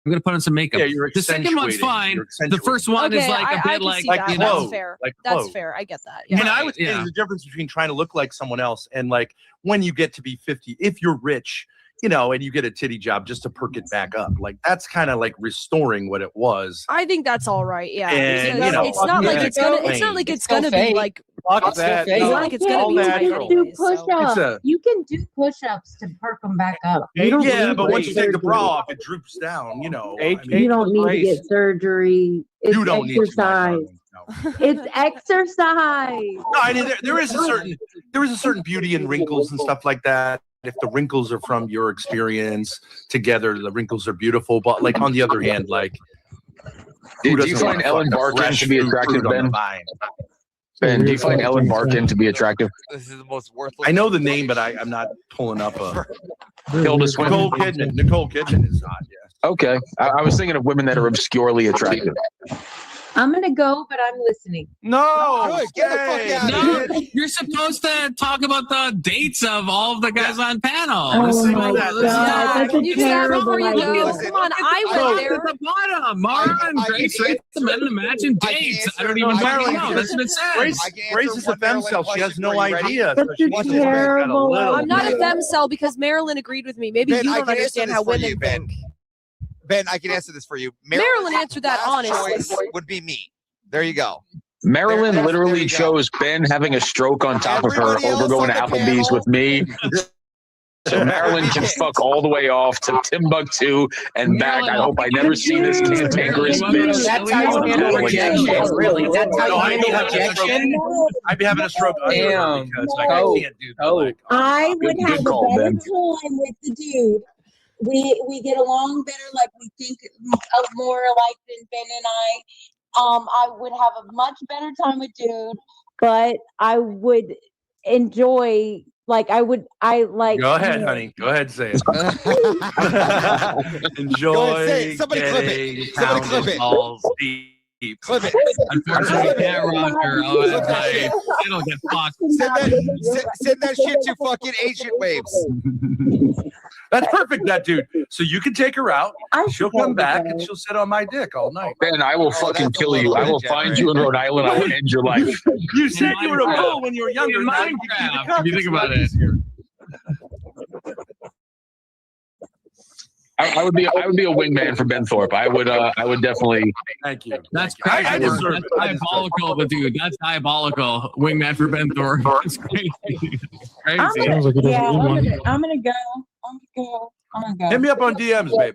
gonna put on some makeup. Yeah, you're The second one's accentuating. fine. You're The first one Okay, is like I a bit can like see like that. you know, clothes. That's fair. like That's clothes. fair. I get that. And Yeah. I would say Yeah. there's a difference between trying to look like someone else and like when you get to be 50, if you're rich, you know, and you get a titty job just to perk it back up. Like that's kind of like restoring what it was. I think that's all right. Yeah. And, Because you know, it's not like yeah, it's gonna. it's It's not like it's still gonna be fake. like. Fuck It's that. still It's fake. not like it's gonna all be tight natural. anyways, so. It's a You can do push-ups to perk them back up. You don't yeah, need but once you take the surgery. bra off, it droops down. You know, I H- mean, You don't need to Grace. get surgery. It's you don't need to. exercise. No. It's exercise. No, I mean there is a certain beauty in wrinkles and stuff like that. If the wrinkles are from your experience together, the wrinkles are beautiful. But like on the other hand, like who Do you doesn't find want Ellen fucking Barkin fresh to be fruit attractive, on the Ben? vine? Ben, do you find Ellen Barkin to be attractive? This is the most worthless. I know the name, but I'm not pulling up a Hilda Swinton. Nicole Kidman. Nicole Kidman is hot. Yes. Okay, I was thinking of women that are obscurely attractive. I'm gonna go, but I'm listening. No, Good, get the fuck stay. out of No, you're supposed to talk about the dates of all of the guys on panel. Oh Listen my to that. God, Yeah, that's a you can have terrible where you idea. go. Listen, Come on, I Look went at there. the bottom. Mara and I Grace can rates the men and imagine I can dates. answer- I don't even no, fucking Marilyn, know. That's what it says. Grace, I can answer Grace is a one Marilyn femcell. She has question no for you. Ready? idea. So That's she a wants to got a terrible little. I'm not a idea. femcell because Marilyn agreed with me. Maybe Ben, you I don't can answer understand this how for women you, Ben. think. Ben, I can answer this for you. Marilyn answered that last honestly. choice would be me. There you go. Marilyn There literally you go. chose Ben having a stroke on top of her Everybody over else going on to the Applebee's panel- with me So Marilyn can fuck all the way off to Timbuktu and back. I hope I never see this cantankerous bitch. That's how you handle rejection, really. That's how you handle rejection. I'd be having a stroke under her because I can't do that. I would Good have a call, better Ben. time with the dude. We get along better, like we think of more alike than Ben and I. I would have a much better time with dude, but I would enjoy Go ahead, honey. Go ahead, say it. Enjoy Go ahead, say it. Somebody clip it. getting Somebody clip pounded it. balls deep. Clip it. Unfortunately, we can't rocker. Oh, that's right. It'll get fucked. Send that shit to fucking Ancient Waves. That's perfect, that dude. So you can take her out. I She'll should come back go. and she'll sit on my dick all night. Ben, I will fucking that's a kill you. little I will bit find you in Rhode Island. I will end your life. You said you were a Minecraft. bull when you were younger. In Now you can Minecraft, do the if you think about it. easier. I would be a wingman for Ben Thorpe. I would definitely. Thank you. That's I crazy. deserve That's it. I deserve it. diabolical, but dude, that's diabolical. Wingman for Ben Thor. That's crazy. Crazy. Sounds like he doesn't Yeah, need one. I'm gonna go. Hit me up on DMs, babe.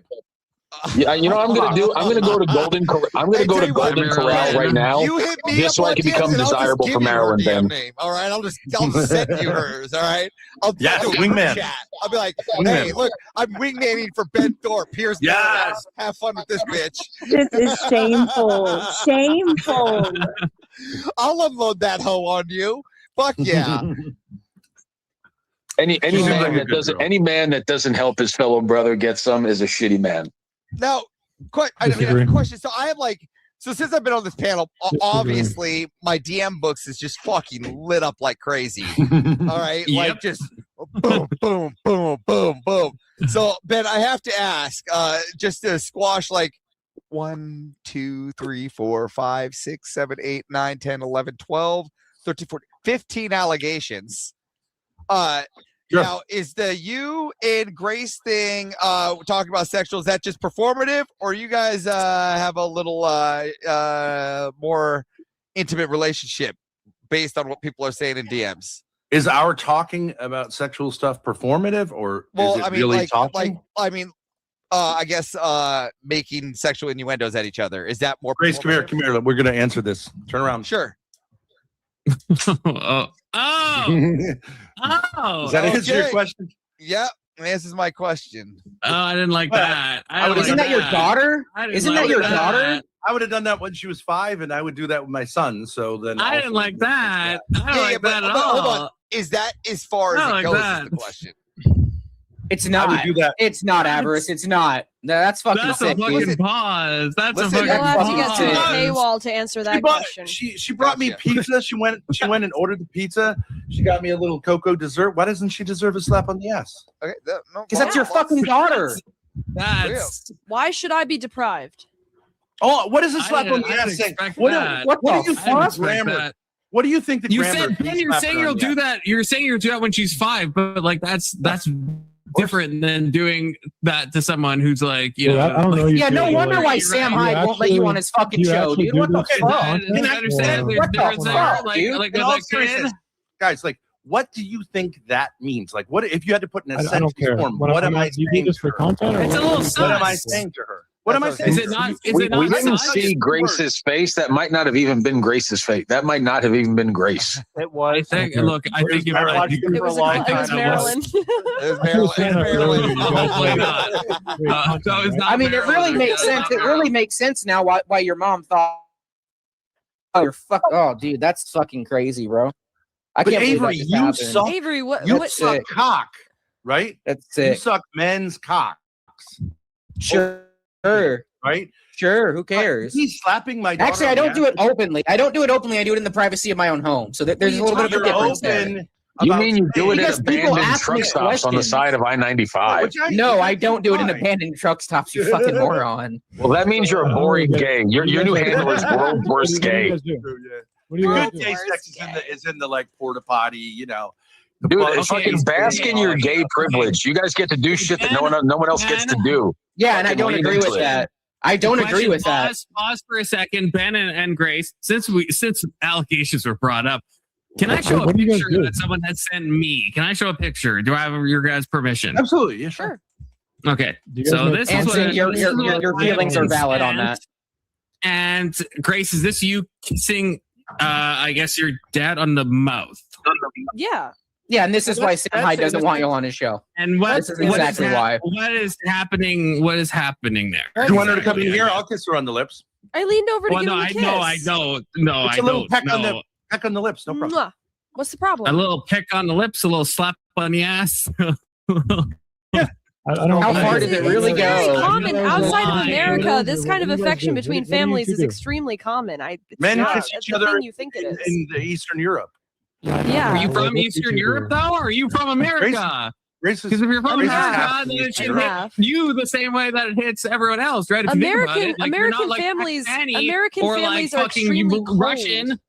Yeah, you know what I'm gonna do? I'm gonna go to Golden. I'm gonna go to Golden Corral right now, You hit me just so up I on can DMs become and I'll just desirable give for you her Maryland, DM Ben. name. All right, I'll send you hers. All right, I'll Yes, do a wingman. chat. I'll be like, Wingman. hey, look, I'm wingmaning for Ben Thorpe. Here's Yes. have fun with this bitch. This is shameful. Shameful. I'll unload that hoe on you. Fuck yeah. Any She seems man like a that good doesn't girl. any man that doesn't help his fellow brother get some is a shitty man. Now, I have Disagree. a question. So I have so since I've been on this panel, obviously my DM books is just fucking lit up like crazy. All right, Yep. like just boom, boom, boom, boom, boom. So Ben, I have to ask, just to squash 1, 2, 3, 4, 5, 6, 7, 8, 9, 10, 11, 12, 13, 14, 15 allegations. Sure. Now, is the you and Grace thing talking about sexual, is that just performative, or you guys have a little more intimate relationship based on what people are saying in DMs? Is our talking about sexual stuff performative, or Well, is it I mean, really talking? I guess making sexual innuendos at each other, is that more Grace, come here, performative? come here. We're gonna answer this. Turn around. Sure. Oh. Oh. Oh. Does that answer your Okay. question? Yep. Answers my question. Oh, I didn't like that. I didn't Isn't like that your daughter? I didn't Isn't like that your daughter? I would have done that when she was 5, and I would do that with my son. So then I didn't also- like that. I don't Yeah, like but- that at but hold on. all. Is that as far as I it like goes? that. Is the question. It's I not. would do that. It's not avarice. It's not. No, that's fucking That's a sick, fucking dude. pause. That's Listen, a fucking You'll have to get pause. through the Pause. paywall to answer that question. She brought me Gotcha. pizza. She went and ordered the pizza. She got me a little cocoa dessert. Why doesn't she deserve a slap on the ass? Okay. No, Because that's your fucking daughter. That's Why should I be deprived? Oh, what is a I slap on didn't- the I ass didn't saying? expect What, that. what What do you the I didn't think expect grammar? that. What do you think the You grammar? said, Ben, you're saying you'll do that. You're saying you'll do that when she's 5, but that's different than doing that to someone who's like, you Yeah, know. I don't know. Yeah, no feel wonder like- why You're Sam right. Hyde won't let you on his fucking you show, actually dude. do What the this Okay, for fuck? content? I understand Or- there's What the difference there. fuck, Like, dude? like In with all that kid. seriousness, guys, what do you think that means? Like, what if you had to put in a I don't sentence care. form? What What am am I Do you do saying this to for her? content? or It's a what? little What am I sus. saying to her? What am I That's saying? Is to it her? not? Is We it not didn't sus? see Grace's face. That might not have even been Grace's face. That might not have even been Grace. It I was. think. Look, I think you're Marilyn, right. you It was, for a long it time. was Marilyn. It was I was saying that Marilyn. earlier, you guys Hopefully are- not. great content, So it's right? not I mean, it Marilyn. really makes Yeah, sense. not It really Marilyn. makes sense now why your mom thought, oh, you're fuck. Oh, dude, that's fucking crazy, bro. I But can't believe that Avery, just you happened. suck. Avery, what? You what suck sick. cock, right? That's You it. suck men's cocks, Sure. right? Sure. Who cares? He's slapping my daughter. Actually, I on the don't do ass. it openly. I don't do it openly. I do it in the privacy of my own home. So there's a little bit of a You're difference there. open You about mean you do it Because in people abandoned ask me truck stops on the questions. side of I-95? Which No, I don't do it in fine. abandoned truck stops. You fucking moron. Well, that means you're a boring gay. Your new handle is world What worst do you gay. guys do? Yeah. What do you guys Good do? gay Worst sex is in the like porta potty, you know. the Dude, buzz- fucking bask in your gay privilege. You guys get to do shit that no one else gets to do. Yeah, and I Fucking don't lean agree into with it. that. I don't agree Question, with that. Pause for a second, Ben and Grace. Since allegations were brought up, Can I show a What do you guys picture do? that someone has sent me? Can I show a picture? Do I have your guys' permission? Absolutely, yeah, sure. Sure. Okay. Do you guys So make this is Anson, what your this is what your I have feelings are been valid on sent. that. And Grace, is this you kissing? I guess your dad on the mouth. Yeah. Yeah, and this is why Sam Hyde doesn't want you on his show. And what? This is what exactly why. What is happening? What is happening there? You want her to come in here? I'll kiss her on the lips. I leaned over to Well, give no, him a I kiss. know, I know, no, It's I a little don't. peck on No. Peck on the lips, no problem. Mwah. What's the A problem? little peck on the lips, a little slap on the ass. I don't How know. far does it really It's very go? common outside of Why? America. This kind of What do you guys affection do? between What do you families two is do? extremely common. It's Men not kiss the each other thing you think it is. in the Eastern Europe. Yeah. Are you What from do you Eastern two Europe do? though, or are you from America? Grace Because if you're from Grace is America, half then it Eastern should I'm hit half. you the same way that it hits everyone else, right? If you think about American it, like, you're not American like families Pakistani American or families like are fucking extremely cold. Russian.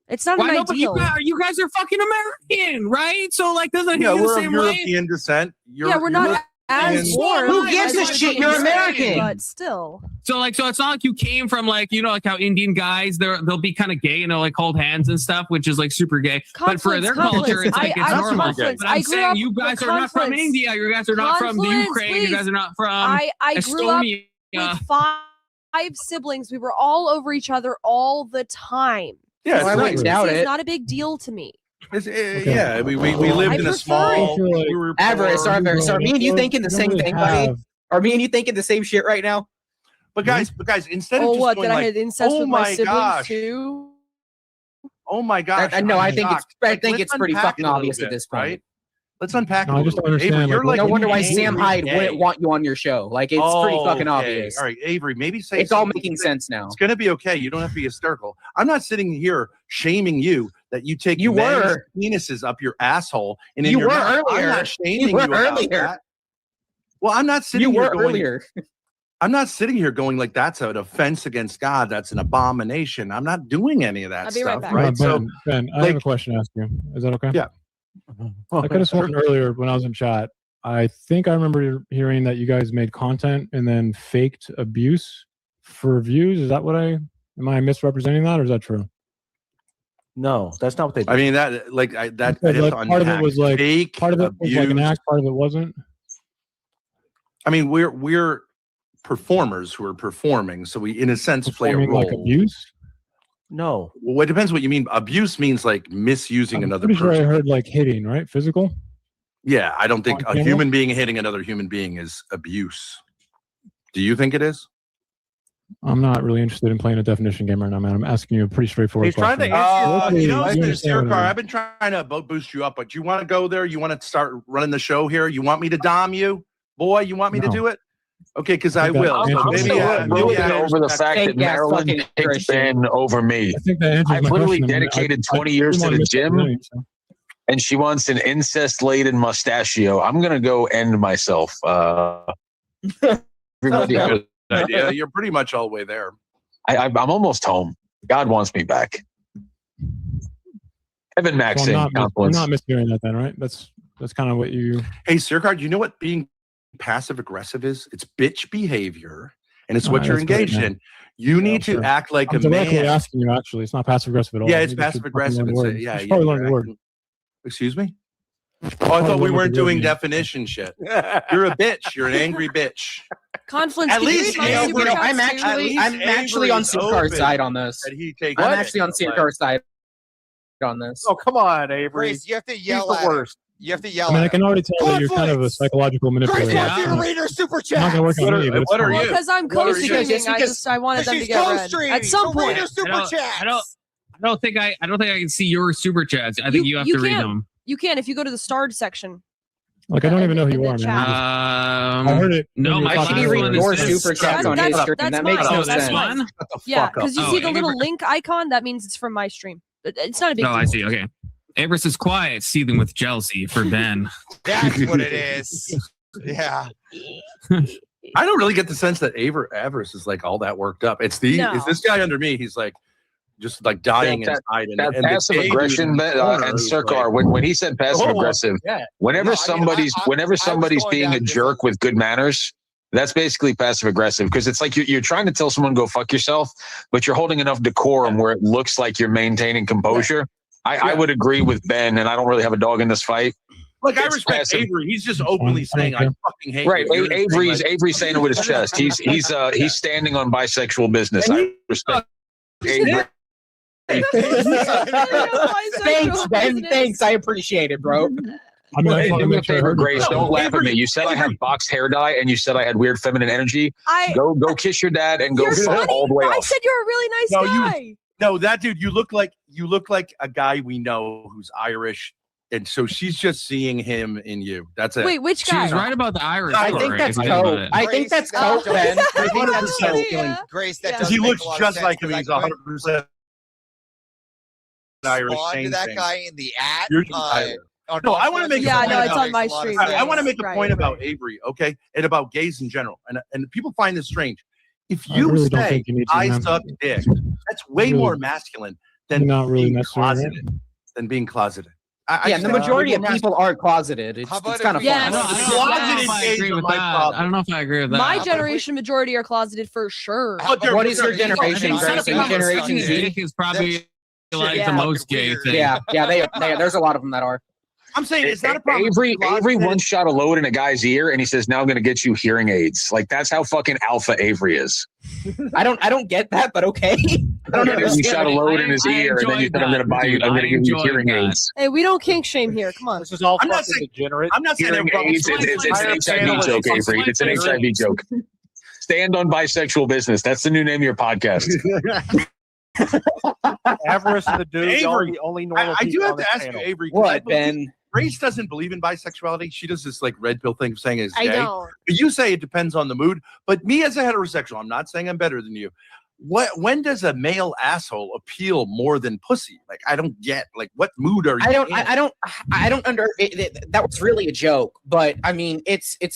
It's not Why an no? But ideal. you guys are fucking American, right? So like, doesn't it hit Yeah, you the we're of same way? European descent. Yeah, we're not as European- warm. Who gives as a shit? You're American. But still. So like, so it's not like you came from like, you know, like how Indian guys they'll be kind of gay and they'll like hold hands and stuff, which is like super gay. But for their culture, it's like it's normal. But I'm saying you guys are not from India. You guys are not from the Confluence, Ukraine. You please. guys are not from I grew up Estonia. with five siblings. We were all over each other all the time. Yeah, Well, I it's wouldn't like, doubt It's it. not a big deal to me. yeah, we lived I in a prefer small. it. We were Avarice, poor. are me and you thinking the same thing, buddy? Are me and you thinking the same shit right now? But guys, instead of Oh, just what? going Did I like, have incest oh with my my siblings gosh. too? oh my gosh, No, I I'm think shocked. I think let's it's pretty unpack fucking it a little obvious bit, at this point. right? Let's unpack No, it. I a just little don't bit. Avery, understand, you're like, like No wonder why an Sam angry Hyde gay. wouldn't want you on your show. Like it's pretty fucking okay. obvious. All right, Avery, maybe say It's all something. making sense now. It's gonna be okay. You don't have to be hysterical. I'm not sitting here shaming you that you take You men's were. penises up your asshole and in You your were mouth. I'm earlier. not shaming You were about earlier. that. Well, I'm not sitting You here were going, earlier. I'm not sitting here going like that's an offense against God. That's an abomination. I'm not doing any of that I'll be right stuff, back. right? So Ben, I like- have a question to ask you. Is that okay? Yeah. I could have sworn earlier when I was in chat. I think I remember hearing that you guys made content and then faked abuse for views. Is that what am I misrepresenting that, or is that true? No, that's not what they do. I mean that like I that Because, I'd have like, to part of it unpack. was, like- fake Part of it was like an abuse. act, part of it wasn't. I mean, we're performers who are performing, so we in a sense play a Performing role. like abuse. no. Well, it depends what you mean. Abuse means like misusing I'm another pretty sure I person. heard like hitting, right? Physical. Yeah, I don't think On a camera? human being hitting another human being is abuse. Do you think it is? I'm not really interested in playing a definition game right now, man. I'm asking you a pretty straightforward He's trying to question. answer Hopefully You know, you Mr. understand what I Sirkar, mean. I've been trying to boost you up, but you want to go there? You want to start running the show here? You want me to dom you, boy? You want me to No. do it? Okay, because I think that will. answers So my maybe, question. I'm still maybe over the fact Fake that ass Maryland fucking picked Christian. Ben over me. I think that answers I've my literally question. dedicated 20 years didn't to wanna the gym. misrepresent you, so. And she wants an incest-laden mustachio. I'm gonna go end myself. Everybody, else. idea. You're pretty much all the way there. I'm almost home. God wants me back. Evan So Max I'm saying not, I'm compliments. not mishearing that then, right? That's kind of what you. Hey, Sirkar, do you know what being passive aggressive is? It's bitch behavior, and it's what Alright, you're that's great, engaged man. in. You need sure. to act like I'm a directly man. asking you. Actually, it's not passive aggressive at all. Yeah, it's You should passive fucking aggressive. learn the It's a- word. yeah, You should yeah, probably you're learn the word. acting- Excuse me? Oh, I thought we weren't doing definition shit. You're a bitch. You're an angry bitch. Confluence. At can you least read my Avery- super You know, chats I'm too? actually At I'm least actually on Avery's Sirkar's open. side on this. That he take I'm it. actually on Like, Sirkar's side on this. Oh, come on, Avery. Grace, you have to He's yell the at him. worst. You have to I yell mean, I at can him. already tell that you're kind of a Conflicts. psychological manipulator. Grace wants Yeah. you to read her super It's not chat. gonna work on me, but it's What are fine. Well, you? because I'm What are you? co-streaming, Just I because- wanted them to She's get read co-streaming. at some So read point. her super I don't- chats. I don't think I can see your super chats. I think You- you have you to read can. them. You can if you go to the starred section. Like I don't even know who in you the are, chat. man. I heard it. No, when you my were Why should he talking read about one it. your is this. super chats on his That's- stream? that's That makes mine. no Oh, that's sense. fun. Shut the Yeah, fuck up. because you Oh, see the Avery- little link icon. That means it's from my stream. It's not a big No, deal. I see. Okay. Avarice is quiet, seething with jealousy for Ben. That's what it is. Yeah. I don't really get the sense that Avarice is like all that worked up. It's No. it's this guy under me. He's like just like dying That- inside. That the passive gay dude in aggression, the corner and is Sirkar, like, when he said passive Oh, aggressive, yeah. whenever No, I mean, whenever I was somebody's going being down a different- jerk with good manners, that's basically passive aggressive because it's like you're trying to tell someone go fuck yourself, but you're holding enough decorum where it looks like you're maintaining composure. I would agree with Ben, and I don't really have a dog in this fight. Like I It's respect passive. Avery. He's just openly saying, "I fucking hate." Right, you." You're just saying, like, Avery's saying it with his chest. He's standing on bisexual business. I respect Avery. Thanks, Ben. Thanks. I appreciate it, bro. I mean, I just want to make sure I heard you. Grace, don't laugh at me. You said I have boxed hair dye, and you said I had weird feminine energy. Go kiss your dad and go You're fuck funny. all the way I off. said you're a really nice guy. No, that dude, you look like a guy we know who's Irish, and so she's just seeing him in you. That's it. Wait, which guy? She's right about the Irish. I part, think that's if you think about Cope. it. I think that's Oh. Cope, Ben. I think that's Cope. Yeah. Grace, that Yeah. does He make looks a lot of just sense, like him. 'cause He's I 100% Irish. spawned to Same that thing. guy in the ad. You're just Irish. on No, I want to Netflix. make Yeah, a no, point it's about, on my Makes a lot of stream. sense. I want to make a Right, point right. about Avery, okay, and about gays in general, and people find this strange. If I you really don't say think you need to, I man. suck dick, that's way Really. more masculine than Not really being necessary, right? closeted. Than being closeted. Yeah, and the majority of people are closeted. It's, How about it's kind of if we- Yeah, I fun. don't, I don't, I don't know if I agree with that. I don't know if I agree with that. My generation majority are closeted for sure. But they're- What is your they're- generation, I think Grace? sucking Are on you Generation sucking Z? dick is probably like Yeah. the most gay Weird. thing. Yeah, there's a lot of them that are. I'm saying it's not a problem. Avery Closeted- once shot a load in a guy's ear, and he says, "Now I'm going to get you hearing aids." Like that's how fucking alpha Avery is. I don't get that, but okay. I don't You understand. shot a load in his I ear, and then you enjoyed said, "I'm going to that, buy you. dude. I'm going to I give you enjoyed hearing that. aids." Hey, we don't kink shame here. Come on. This is all I'm not fucking saying- degenerate. I'm not saying Hearing everybody- aids. It's an Entire HIV panel is joke, Avery. It's an HIV joke. Stand on bisexual business. That's the new name of your podcast. Avarice and the dude are Avery, the only normal I do people have on to this ask panel. you, Avery. 'cause I What, believe- Ben? Grace doesn't believe in bisexuality. She does this like red pill thing of saying it's I gay. don't. But you say it depends on the mood. But me as a heterosexual, I'm not saying I'm better than you. When does a male asshole appeal more than pussy? Like I don't get. Like what mood are you? I don't that was really a joke, but I mean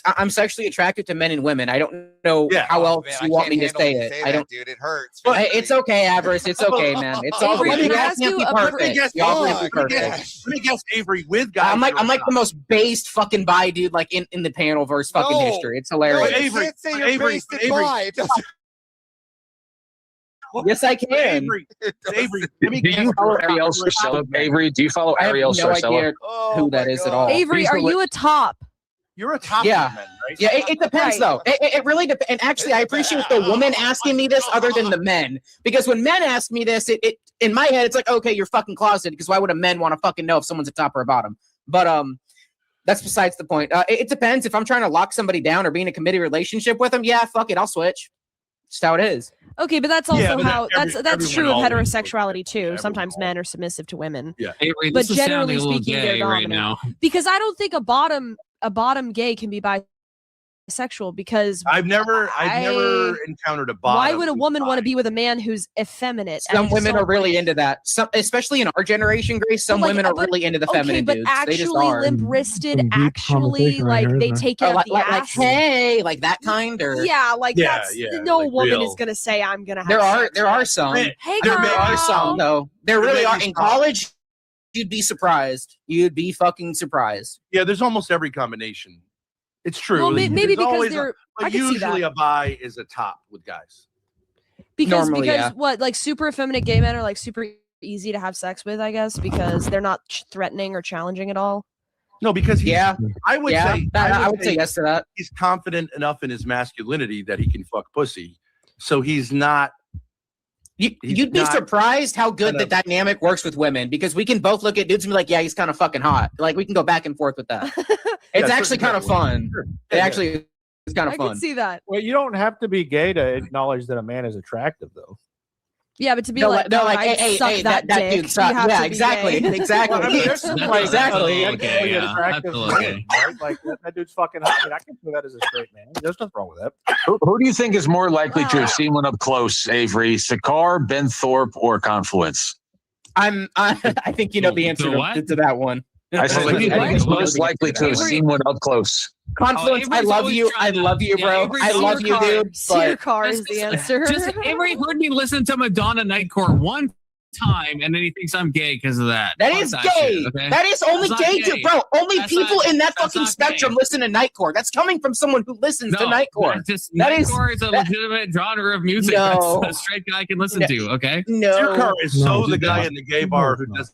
I'm sexually attracted to men and women. I don't know Yeah. how else Man, I you want can't me to handle say you it. say I that, don't. dude. It hurts. But it's okay, Avarice. It's okay, man. It's all Avery, good. can You I all ask can't you be a- perfect. Fuck. You all can't be Let perfect. me guess, Avery, with guys. I'm like that are the most based fucking bi dude like in the panel verse fucking No. history. It's No, hilarious. But you Avery- can't say but you're Avery- based in Avery- bi. It doesn't- Yes, I can. Avery, Avery, let me Do guess, you follow you're Ariel a Sarcella, man. Avery? Do you follow I have Ariel no Sarcella? idea Oh who that my is at God. all. Avery, He's are the you a top? You're a top Yeah. man, right? Yeah, it depends Right. though. It really depends. And actually, I appreciate the woman asking me this other than the men, because when men ask me this, it in my head it's like, okay, you're fucking closeted, because why would a man want to fucking know if someone's a top or a bottom? But that's besides the point. It depends. If I'm trying to lock somebody down or be in a committed relationship with them, yeah, fuck it, I'll switch. Just how it is. Okay, but that's also Yeah, but how that's everyone true of always- heterosexuality too. everyone Sometimes always- men are submissive to women. Avery, But this is sounding generally a little speaking, they're gay right dominant. now. Because I don't think a bottom gay can be bisexual because I've never encountered a bottom. why would a who's woman want to bi. be with a man who's effeminate? Some and women so- are really into that. Some, especially in our generation, Grace. Some But, like, women are but- really into the okay, feminine but dudes. They just actually are. limp-wristed, Some deep actually conversation right like here, they isn't take care of the like ass. hey, like that kind, or Yeah, like Yeah, that's yeah, no like woman real. is gonna say I'm gonna have there are sex there with are you." some. Man, Hey, There girl. are some though. There There really may are. be In some. college, you'd be surprised. You'd be fucking surprised. Yeah, there's almost every combination. It's true. Well, There's maybe because always they're. but I can see usually that. a bi is a top with guys. Because yeah. what, like super effeminate gay men are like super easy to have sex with, I guess, because they're not threatening or challenging at all. No, because he's, Yeah, I would yeah. say I would say yes to that. he's confident enough in his masculinity that he can fuck pussy. So he's not. He's You'd be not surprised how good kind the of- dynamic works with women, because we can both look at dudes and be like, yeah, he's kind of fucking hot. Like we can go back and forth with that. It's Yeah, actually kind of fun. Sure. It Yeah, actually is kind I of can fun. see that. Well, you don't have to be gay to acknowledge that a man is attractive, though. Yeah, but to be No, like, no, "Oh, like, I'd hey, suck hey, that, that dick," dude sucks. you have Yeah, to be exactly, gay. exactly. Well, I mean, there's some That's like exactly. technically Yeah, that's attractive a little men, right? Like that dude's fucking hot. I mean, I can do that as a straight man. There's nothing wrong with that. Who do you think is more likely to have seen one up close, Avery? Sakar, Ben Thorpe, or Confluence? I think you know the answer The what? to that one. I said, Like, who do you think is what? most likely to have Avery- seen one up close? Confluence, I Avery's love always you. I trying to- love you, yeah, bro. Avery's I love you, dude. Sear But car is the answer. Just Avery heard me listen to Madonna Nightcore one time, and then he thinks I'm gay because of that. that Fuck is that gay. shit, okay? That is only That's not gay, gay. bro. Only That's people not- in that that's fucking not spectrum gay. listen to Nightcore. That's coming from someone who listens to Nightcore. that's just That is- Nightcore is a that- legitimate genre of music No. that's a straight guy can listen No. to. Okay. Your No, car is No, so he's the guy not. in the gay bar who No. does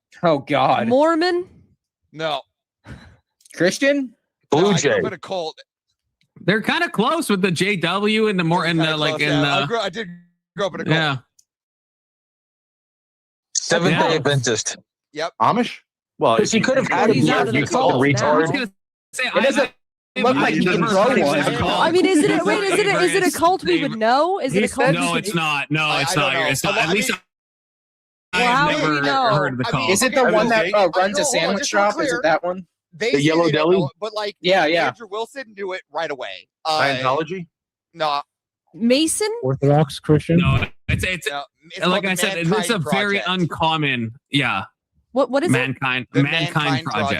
Oh God. Mormon? No. Christian? Blue I grew Jay. up in a cult. They're kind of close with the JW and the more and Kinda the like close, in yeah. the I did grow up in a cult. yeah. Seventh Yeah. Day Adventist. Amish? Well, Because he could have had a He's out beard, of you the cult cult, now. I was retard. gonna say, It doesn't look like he can grow one. I mean, is it a cult we would know? Is it a cult? No, it's not. No, I it's don't not. know. It's not. I At least mean- I Well, how have would we never know? heard of the I cult. mean, Is it the Are one they that gay? runs a No, hold on, sandwich just so shop? Is clear. it that one? They The say Yellow they don't Deli? know it, but like Yeah, yeah. Andrew Wilson knew it right away. Scientology? No, Mason? Orthodox Christian. No, it's no, it's like called I the said, it's a Mankind very Project. uncommon. Yeah, What is it? mankind The mankind Mankind project.